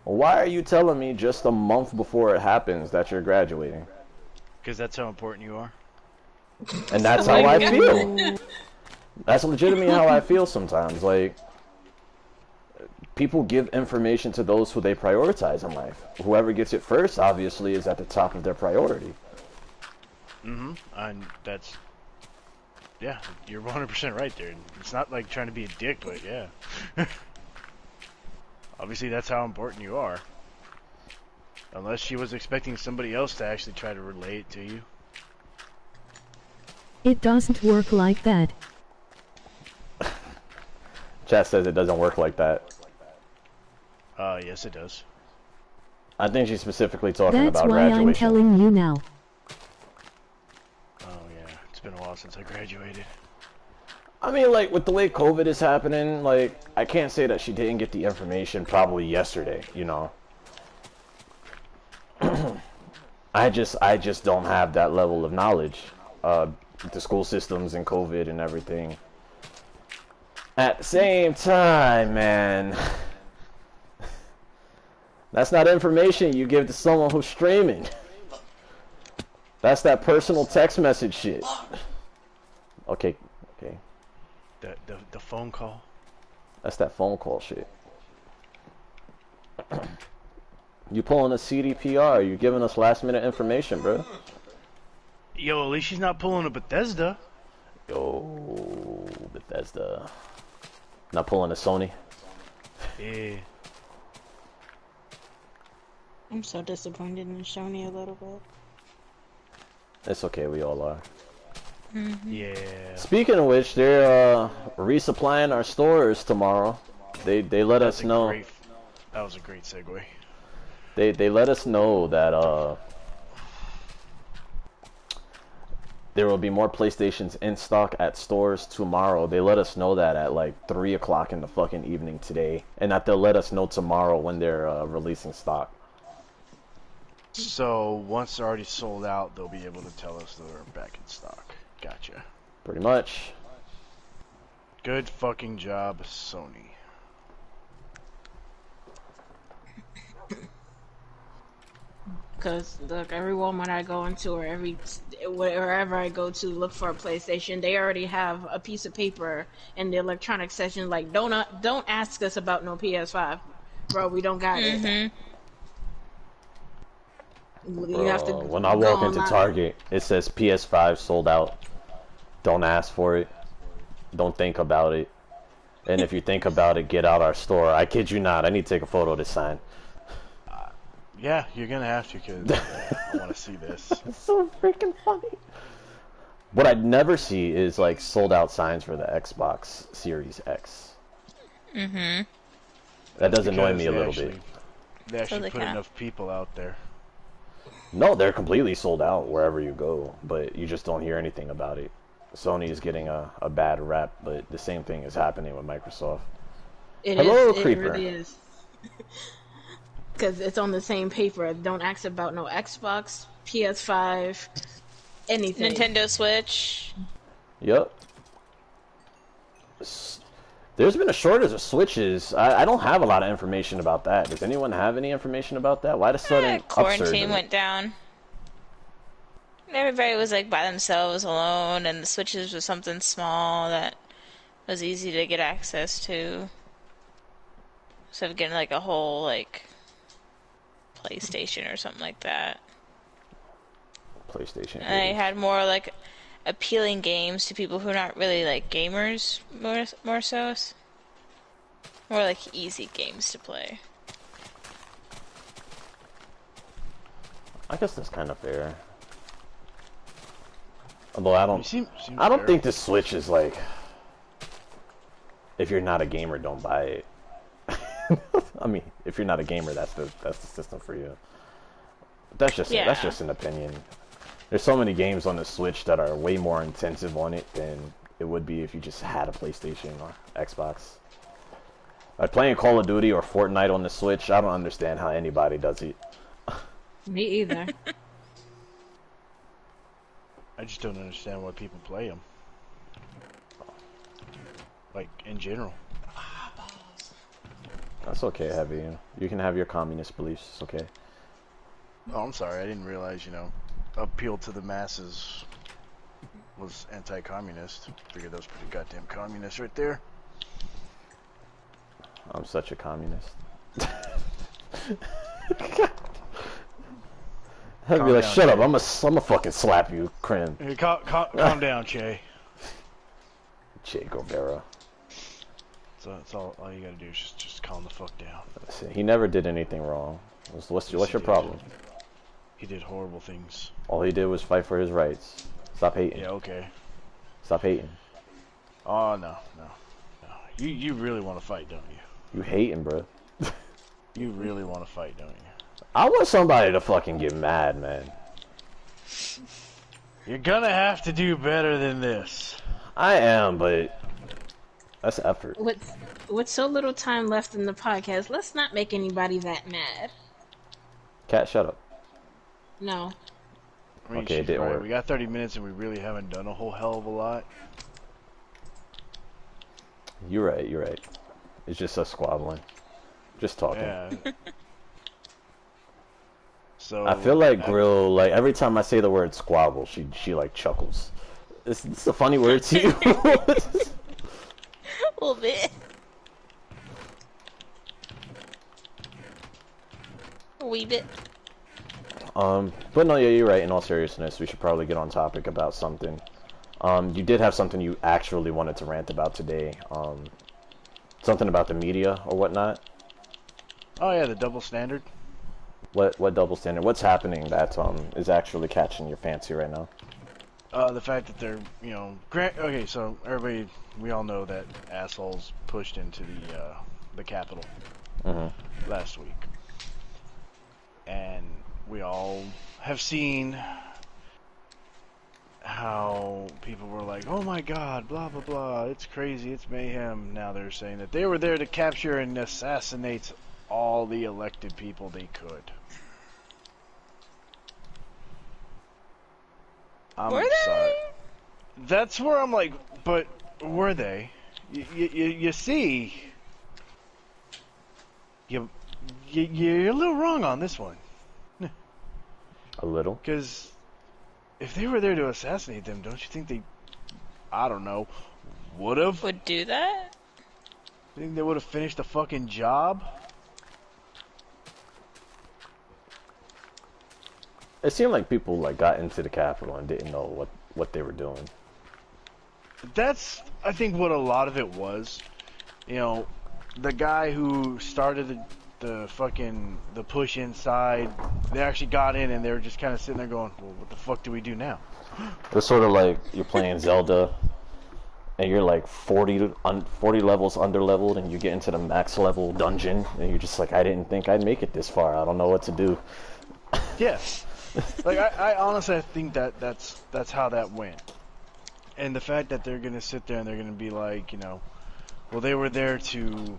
Why are you telling me just a month before it happens that you're graduating? Because that's how important you are. And that's how I feel. That's legitimately how I feel sometimes. Like, people give information to those who they prioritize in life. Whoever gets it first, obviously, is at the top of their priority. And that's Yeah, you're 100% right there. It's not like trying to be a dick, but yeah. Obviously, that's how important you are. Unless she was expecting somebody else to actually try to relay it to you. It doesn't work like that. Chat says it doesn't work like that. Yes, it does. I think she's specifically talking That's about why graduation. I'm telling you now. Oh, yeah. It's been a while since I graduated. I mean, like, with the way COVID is happening, like, I can't say that she didn't get the information probably yesterday, you know? I just don't have that level of knowledge. The school systems and COVID and everything. At the same time, man, that's not information you give to someone who's streaming. That's that personal text message shit. Okay. The phone call? That's that phone call shit. You pulling a CDPR, you giving us last minute information, bro. Yo, at least she's not pulling a Bethesda. Yo, Bethesda. Not pulling a Sony. Yeah. I'm so disappointed in Shoni a little bit. It's okay, we all are. Yeah. Speaking of which, they're resupplying our stores tomorrow. They let us know. That was a great segue. They let us know that there will be more PlayStations in stock at stores tomorrow. They let us know that at like 3 o'clock in the fucking evening today, and that they'll let us know tomorrow when they're releasing stock. So once they're already sold out, they'll be able to tell us they're back in stock. Gotcha. Pretty much. Good fucking job, Sony. Because look, every Walmart I go into or wherever I go to look for a PlayStation, they already have a piece of paper in the electronic section like, don't ask us about no PS5, bro. We don't got it. You have to. When I walk into Target, it says PS5 sold out. Don't ask for it. Don't think about it. And if you think about it, get out our store. I kid you not. I need to take a photo of this sign. Yeah, you're gonna have to, because I want to see this. It's so freaking funny. What I'd never see is like sold out signs for the Xbox Series X. That does annoy me a little bit. They actually put enough people out there. No, they're completely sold out wherever you go, but you just don't hear anything about it. Sony is getting a bad rap, but the same thing is happening with Microsoft. Hello, Creeper. It really is. Because it's on the same paper. Don't ask about no Xbox, PS5, anything. Nintendo Switch. Yep. There's been a shortage of Switches. I don't have a lot of information about that. Does anyone have any information about that? Why the sudden Quarantine went down. Everybody was like by themselves, alone, and the Switches was something small that was easy to get access to. Instead of getting like a whole like PlayStation or something like that. PlayStation. And they had more like appealing games to people who are not really like gamers, more so. More like easy games to play. I guess that's kind of fair. Although I don't fair. think the Switch is like, if you're not a gamer, don't buy it. I mean, if you're not a gamer, that's the system for you. That's just an opinion. There's so many games on the Switch that are way more intensive on it than it would be if you just had a PlayStation or Xbox. Like playing Call of Duty or Fortnite on the Switch, I don't understand how anybody does it. Me either. I just don't understand why people play them. Like, in general. That's okay, Heavy. You can have your communist beliefs. It's okay. Oh, I'm sorry. I didn't realize, appeal to the masses was anti-communist. Figured that was pretty goddamn communist right there. I'm such a communist. I'd be like, shut up, I'm a fucking slap you, Krim. Hey, calm down, Che. Che Guevara. So that's all you gotta do is just calm the fuck down. He never did anything wrong. What's your problem? He did horrible things. All he did was fight for his rights. Stop hating. Yeah, okay. Stop hating. Oh, no. You really want to fight, don't you? You hating, bro. You really want to fight, don't you? I want somebody to fucking get mad, man. You're gonna have to do better than this. I am, but that's effort. With so little time left in the podcast, let's not make anybody that mad. Cat, shut up. No. I mean, Okay, it didn't work. We got 30 minutes and we really haven't done a whole hell of a lot. You're right. It's just us squabbling. Just talking. Yeah. So I feel like Grill, like every time I say the word squabble, she like chuckles. It's a funny word to you. A little bit. A wee bit. But no, yeah, you're right. In all seriousness, we should probably get on topic about something. You did have something you actually wanted to rant about today. Something about the media or whatnot. Oh yeah, the double standard. What double standard? What's happening that is actually catching your fancy right now? The fact that they're, okay, so everybody, we all know that assholes pushed into the Capitol last week, and we all have seen how people were like, oh my god, blah blah blah, it's crazy, it's mayhem. Now they're saying that they were there to capture and assassinate all the elected people they could. Were they? That's where I'm like, but were they? You see, you're a little wrong on this one. A little. Because if they were there to assassinate them, don't you think they, I don't know, Would do that? think they would have finished the fucking job? It seemed like people like got into the Capitol and didn't know what they were doing. That's, I think, what a lot of it was. The guy who started the push inside, they actually got in and they were just kind of sitting there going, well, what the fuck do we do now? It's sort of like you're playing Zelda and you're like 40 levels underleveled and you get into the max level dungeon and you're just like, I didn't think I'd make it this far. I don't know what to do. Yes. Like, I honestly think that's how that went. And the fact that they're going to sit there and they're going to be like, well, they were there to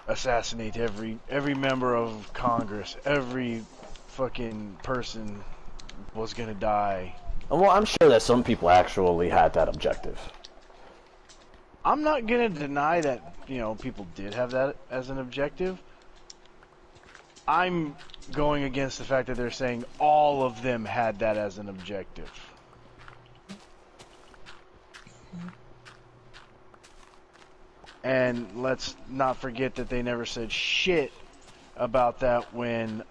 assassinate every member of Congress. Every fucking person was going to die. Well, I'm sure that some people actually had that objective. I'm not going to deny that, people did have that as an objective. I'm going against the fact that they're saying all of them had that as an objective. And let's not forget that they never said shit about that when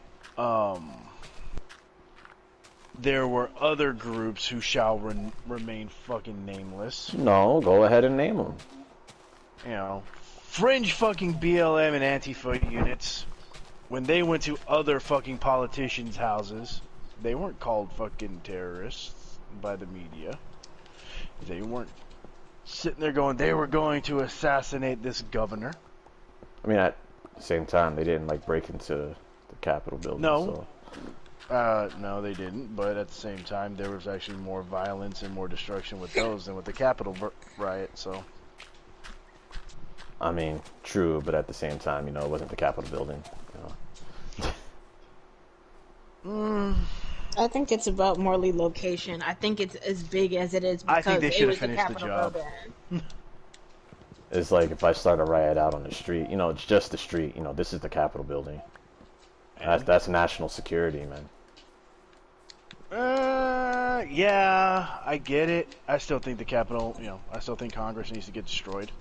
there were other groups who shall remain fucking nameless. No, go ahead and name them. Fringe fucking BLM and Antifa units. When they went to other fucking politicians' houses, they weren't called fucking terrorists by the media. They weren't sitting there going, they were going to assassinate this governor. I mean, at the same time, they didn't like break into the Capitol building. No. So. No, they didn't. But at the same time, there was actually more violence and more destruction with those than with the Capitol riot. So. I mean, true, but at the same time, it wasn't the Capitol building. I think it's about Morley location. I think it's as big as it is because I think they it should was have finished the Capitol job. building. It's like if I start a riot out on the street, it's just the street. This is the Capitol building. That's national security, man. Yeah, I get it. I still think the Capitol, I still think Congress needs to get destroyed.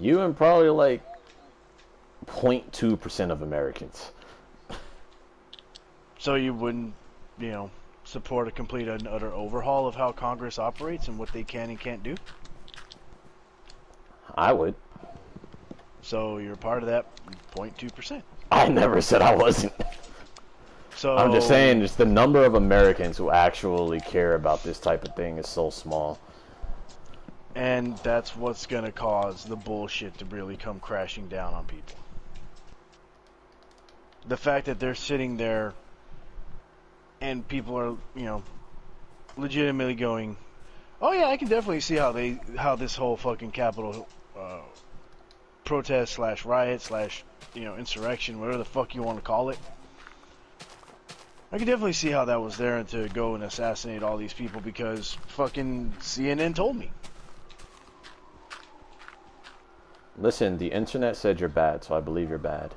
You and probably like 0.2% of Americans. So you wouldn't support a complete and utter overhaul of how Congress operates and what they can and can't do? I would. So you're part of that 0.2%. I never said I wasn't. So I'm just saying, just the number of Americans who actually care about this type of thing is so small. And that's what's going to cause the bullshit to really come crashing down on people. The fact that they're sitting there and people are, legitimately going, oh yeah, I can definitely see how this whole fucking Capitol protest / riot / insurrection, whatever the fuck you want to call it. I can definitely see how that was there to go and assassinate all these people because fucking CNN told me. Listen, the internet said you're bad, so I believe you're bad.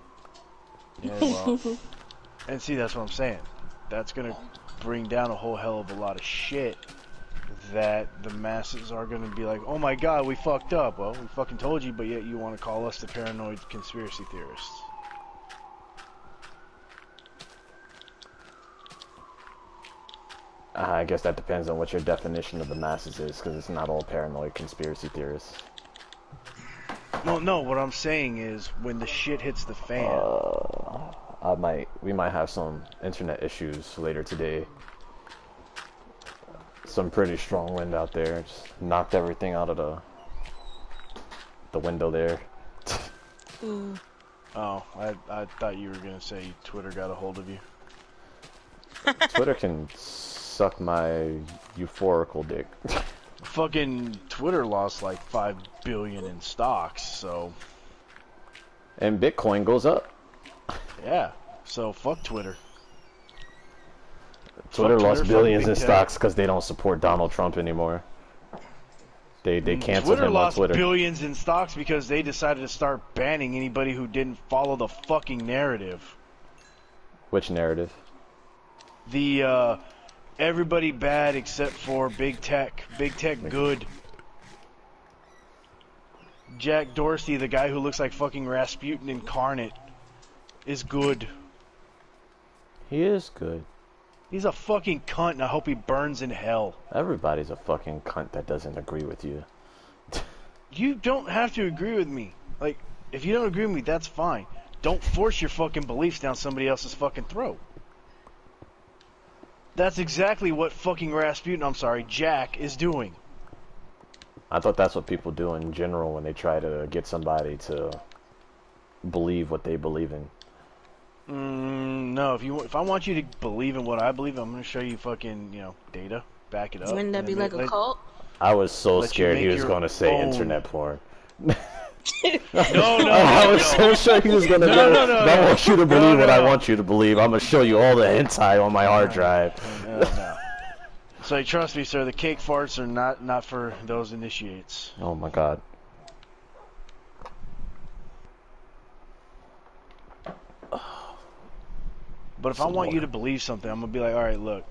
Yeah, well, and see, that's what I'm saying. That's gonna bring down a whole hell of a lot of shit that the masses are gonna be like, oh my god, we fucked up. Well, we fucking told you, but yet you want to call us the paranoid conspiracy theorists. I guess that depends on what your definition of the masses is, because it's not all paranoid conspiracy theorists. No, what I'm saying is, when the shit hits the fan... we might have some internet issues later today. Some pretty strong wind out there. Just knocked everything out of the window there. Oh, I thought you were gonna say Twitter got a hold of you. Twitter can suck my euphorical dick. Fucking Twitter lost like 5 billion in stocks, so... And Bitcoin goes up. Yeah, so fuck Twitter. Twitter lost billions in Tech. stocks because they don't support Donald Trump anymore. They canceled him on Twitter. Twitter lost billions in stocks because they decided to start banning anybody who didn't follow the fucking narrative. Which narrative? The, everybody bad except for big tech. Big tech good. Jack Dorsey, the guy who looks like fucking Rasputin incarnate, is good. He is good. He's a fucking cunt, and I hope he burns in hell. Everybody's a fucking cunt that doesn't agree with you. You don't have to agree with me. Like, if you don't agree with me, that's fine. Don't force your fucking beliefs down somebody else's fucking throat. That's exactly what fucking Jack is doing. I thought that's what people do in general when they try to get somebody to believe what they believe in. No, if I want you to believe in what I believe, I'm going to show you fucking, data. Back it up. Wouldn't that be like a cult? I was so Let you scared he make was your going to say own. internet porn. No, I was so sure he was going to go. No. I want you to believe what I no. want you to believe. I'm going to show you all the hentai on my hard drive. No. So trust me, sir, the cake farts are not for those initiates. Oh my god. But if I want you to believe something, I'm going to be like, alright, look,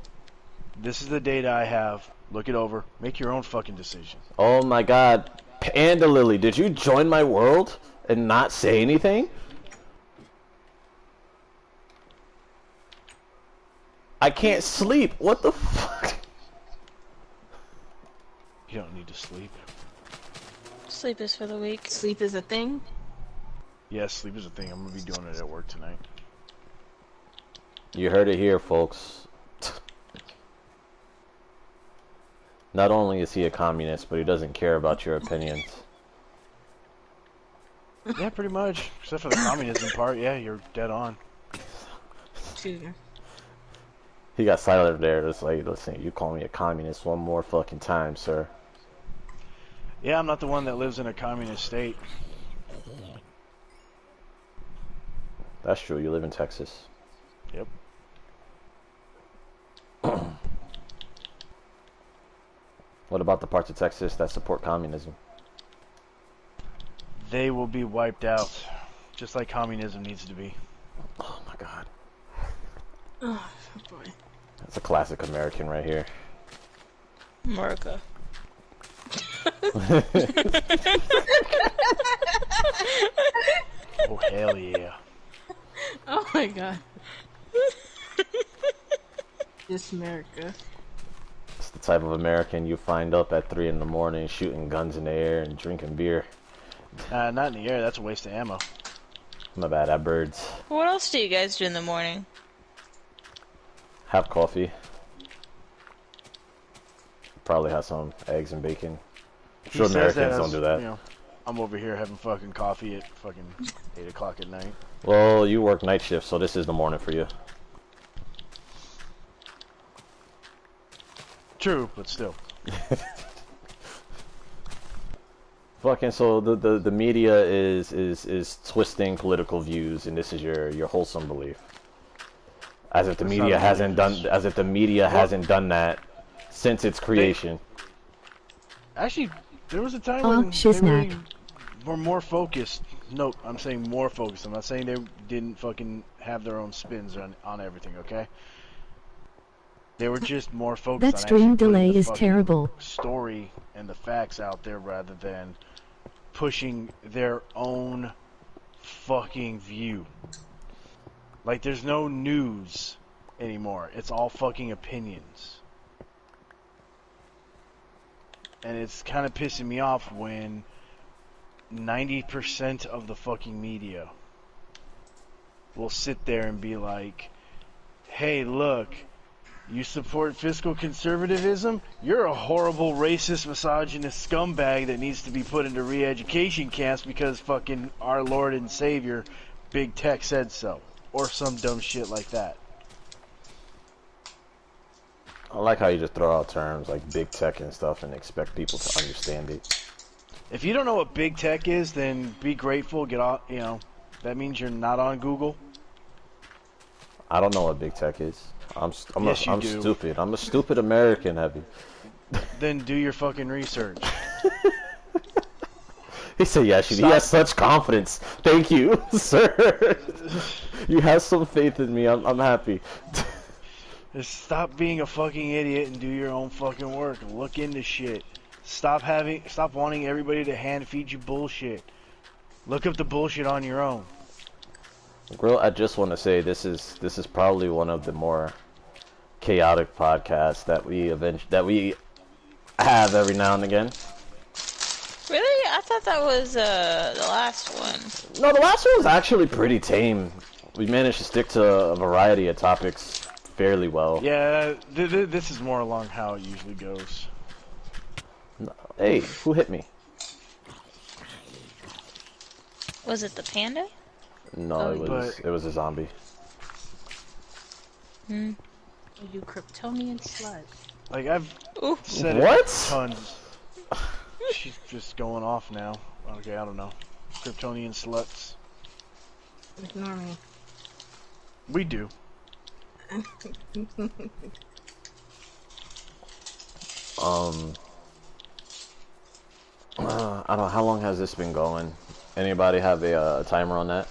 this is the data I have. Look it over. Make your own fucking decision. Oh my god. Panda Lily, did you join my world and not say anything? I can't sleep. What the fuck? You don't need to sleep. Sleep is for the weak. Sleep is a thing? Yes, sleep is a thing. I'm going to be doing it at work tonight. You heard it here, folks. Not only is he a communist, but he doesn't care about your opinions. Yeah, pretty much. Except for the communism part. Yeah, you're dead on. He got silent there. It's like, listen, you call me a communist one more fucking time, sir. Yeah, I'm not the one that lives in a communist state. That's true. You live in Texas. Yep. What about the parts of Texas that support communism? They will be wiped out. Just like communism needs to be. Oh my god. Oh, boy. That's a classic American right here. America. Oh, hell yeah. Oh my god. This America. It's the type of American you find up at 3 in the morning shooting guns in the air and drinking beer. Not in the air. That's a waste of ammo. My bad, at birds. What else do you guys do in the morning? Have coffee. Probably have some eggs and bacon. I'm sure He says that Americans don't as, do that. You know, I'm over here having fucking coffee at fucking 8 o'clock at night. Well, you work night shift, so this is the morning for you. True, but still. Fucking so the media is twisting political views, and this is your wholesome belief. As if the That's media not hasn't belief. done as if the media hasn't done that since its creation. Actually, there was a time Oh, when they shiznack. really were more focused. No, I'm saying more focused. I'm not saying they didn't fucking have their own spins on everything, okay? They were just more focused That on stream actually putting delay the is fucking terrible. story and the facts out there rather than pushing their own fucking view. Like, there's no news anymore. It's all fucking opinions. And it's kind of pissing me off when 90% of the fucking media will sit there and be like, hey, look, you support fiscal conservatism? You're a horrible, racist, misogynist scumbag that needs to be put into re-education camps because fucking our Lord and Savior, Big Tech, said so. Or some dumb shit like that. I like how you just throw out terms like big tech and stuff and expect people to understand it. If you don't know what Big Tech is, then be grateful, get off, that means you're not on Google. I don't know what big tech is. I'm Yes, you do. stupid. I'm a stupid American, heavy. Then do your fucking research. He said, "Yeah, he has such confidence. Thank you, sir. You have some faith in me. I'm happy." Just stop being a fucking idiot and do your own fucking work. Look into shit. Stop wanting everybody to hand feed you bullshit. Look up the bullshit on your own. Grill, I just want to say this is probably one of the more chaotic podcasts that we have every now and again. Really? I thought that was the last one. No, the last one was actually pretty tame. We managed to stick to a variety of topics fairly well. Yeah, this is more along how it usually goes. Hey, who hit me? Was it the panda? No, it was a zombie. You Kryptonian slut. Like, I've Ooh. said What? it tons. She's just going off now. Okay, I don't know. Kryptonian sluts. Ignore me. We do. I don't know, how long has this been going? Anybody have a timer on that?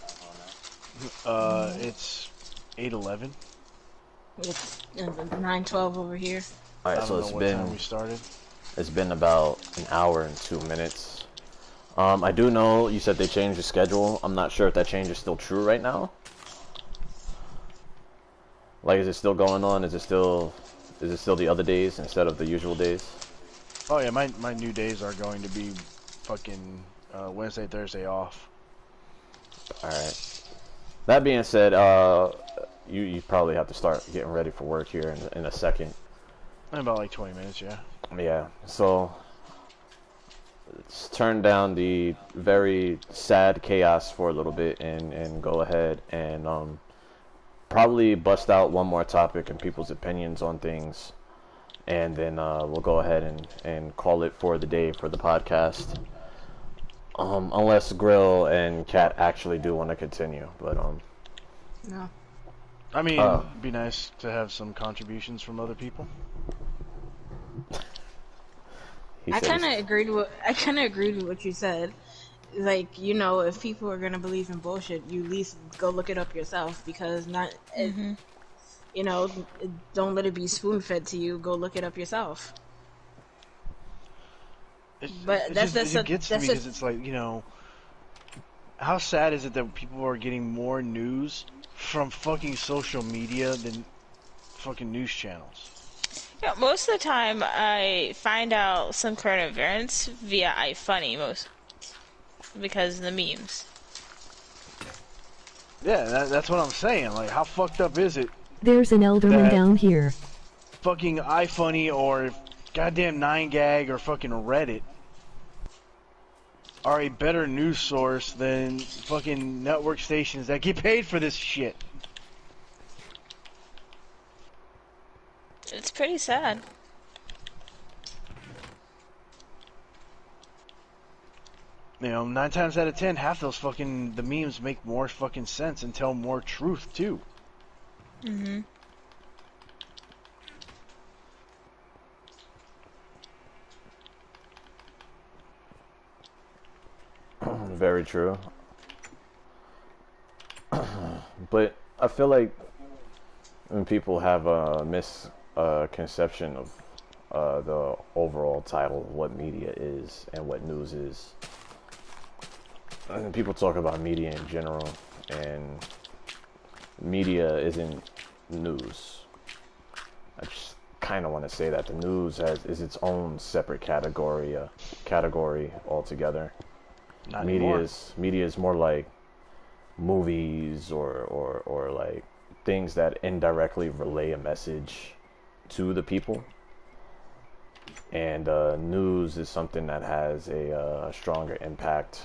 It's 8:11. It's 9:12 over here. All I right, don't so know what time we started. it's been about an hour and 2 minutes. I do know you said they changed the schedule. I'm not sure if that change is still true right now. Like, is it still going on? Is it still the other days instead of the usual days? Oh yeah, my new days are going to be fucking Wednesday, Thursday off. All right. That being said, you probably have to start getting ready for work here in a second. In about like 20 minutes, yeah. Yeah. So let's turn down the very sad chaos for a little bit and go ahead and probably bust out one more topic and people's opinions on things, and then we'll go ahead and call it for the day for the podcast. Unless Grill and Kat actually do want to continue, but No. I mean, it'd be nice to have some contributions from other people. he I said kind of agreed with what you said. Like, if people are gonna believe in bullshit, you at least go look it up yourself, because don't let it be spoon fed to you. Go look it up yourself. It That's gets to me because it's like, how sad is it that people are getting more news from fucking social media than fucking news channels. Yeah, most of the time I find out some current events via iFunny because of the memes. Yeah, that's what I'm saying. Like, how fucked up is it? There's an elderman down here. Fucking iFunny or goddamn 9gag or fucking Reddit are a better news source than fucking network stations that get paid for this shit. It's pretty sad. You know, 9 times out of 10, half those fucking the memes make more fucking sense and tell more truth too. Mm-hmm. Very true. But I feel like when people have a misconception of the overall title of what media is and what news is. And people talk about media in general, and media isn't news. I just kind of want to say that the news is its own separate category altogether. Not Media anymore. is more like movies or like things that indirectly relay a message to the people. And news is something that has a stronger impact.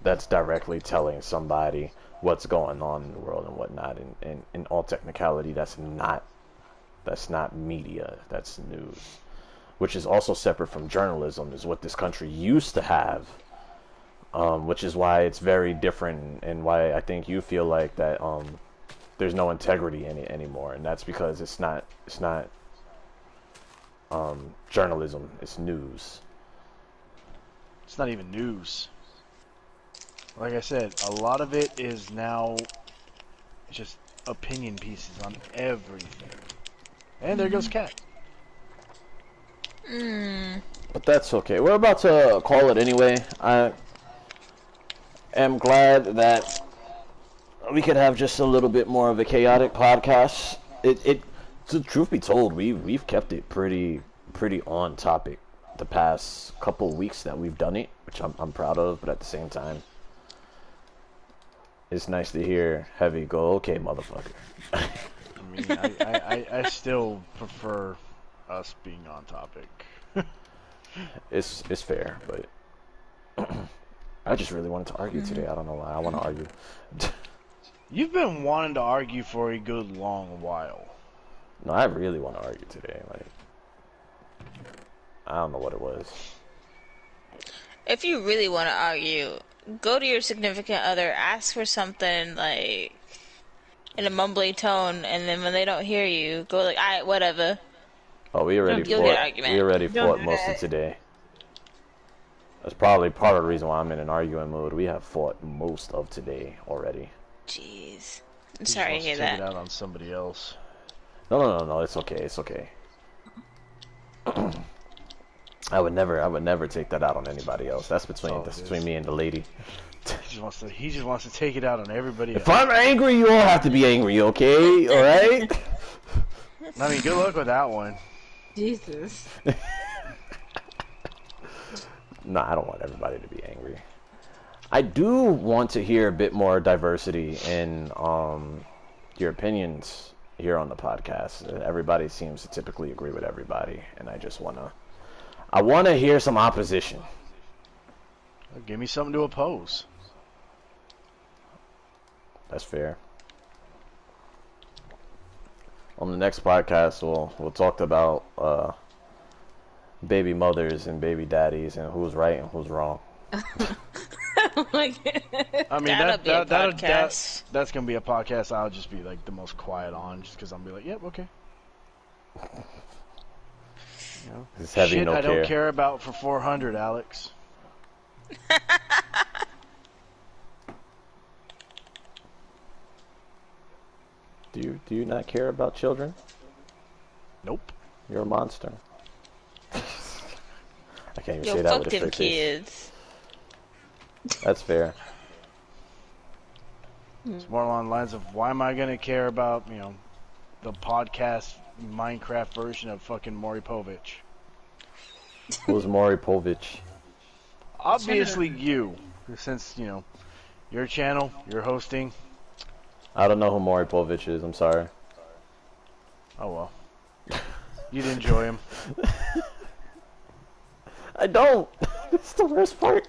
That's directly telling somebody what's going on in the world and whatnot. And in all technicality, that's not media. That's news, which is also separate from journalism. Is what this country used to have. Which is why it's very different, and why I think you feel like that there's no integrity in it anymore, and that's because it's not journalism, it's news. It's not even news. Like I said, a lot of it is now just opinion pieces on everything. And there goes Cat. But that's okay. We're about to call it anyway. I am glad that we could have just a little bit more of a chaotic podcast. To truth be told, we've kept it pretty on topic the past couple weeks that we've done it, which I'm proud of. But at the same time, it's nice to hear Heavy go, "Okay, motherfucker." I mean, I still prefer us being on topic. It's fair, but I just really wanted to argue today. I don't know why I want to argue. You've been wanting to argue for a good long while. No, I really want to argue today. Like, I don't know what it was. If you really want to argue, go to your significant other, ask for something like in a mumbly tone, and then when they don't hear you, go like, "Alright, whatever." Oh, we already You'll get an fought. argument. We already Don't fought do most that. of today. That's probably part of the reason why I'm in an arguing mood. We have fought most of today already. Jeez. I'm He just sorry to wants hear to take it that. out on somebody else. No. It's okay. It's okay. I would never take that out on anybody else. That's all it between is. me and the lady. He just wants to take it out on everybody else. If I'm angry, you all have to be angry, okay? All right? I mean, good luck with that one. Jesus. No, I don't want everybody to be angry. I do want to hear a bit more diversity in your opinions here on the podcast. Everybody seems to typically agree with everybody, and I want to hear some opposition. Give me something to oppose. That's fair. On the next podcast, we'll talk about baby mothers and baby daddies and who's right and who's wrong. I mean, That'll be a podcast. that's gonna be a podcast. I'll just be like the most quiet on, just because I'll be like, yep, okay. You know, It's heavy, shit no I don't care. care about for 400, Alex. Do you not care about children? Nope. You're a monster. I can't even Yo, say that fuck with a them straight face. kids. That's fair. It's more along the lines of why am I gonna care about the podcast Minecraft version of fucking Maury Povich. Who's Maury Povich? Obviously you, since, you know, your channel, your hosting. I don't know who Maury Povich is. I'm sorry. Oh well. You'd enjoy him. I don't. It's the worst part.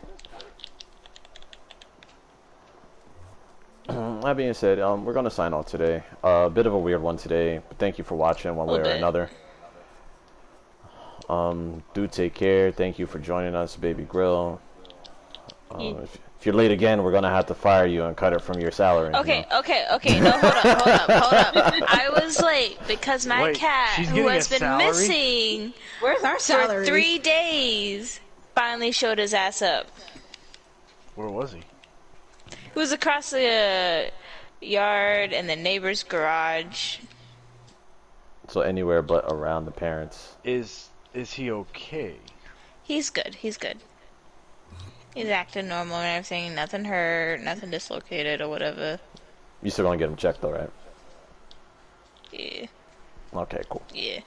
That being said, we're gonna sign off today. A bit of a weird one today, but thank you for watching one way or another. Do take care. Thank you for joining us, Baby Grill. If you're late again, we're gonna have to fire you and cut it from your salary. Okay, you know? okay. No, hold up. I was late because my cat, she's who getting has a been salary? missing Where's our for salary? 3 days, finally showed his ass up. Where was he? He was across the yard in the neighbor's garage. So anywhere but around the parents. Is he okay? He's good. He's acting normal and everything. Nothing hurt, nothing dislocated or whatever. You still gonna get him checked though, right? Yeah. Okay, cool. Yeah.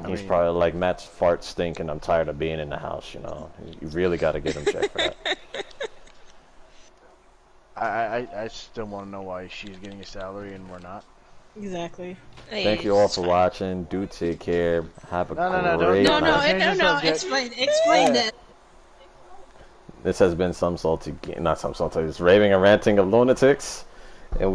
He's probably like, Matt's farts stink and I'm tired of being in the house, you know. You really gotta get him checked for that. I still want to know why she's getting a salary and we're not. Exactly. Thank you all for watching. Do take care. Have a great No, night. no. Explain that. This has been some salty, not some salty. It's Raving and Ranting of Lunatics.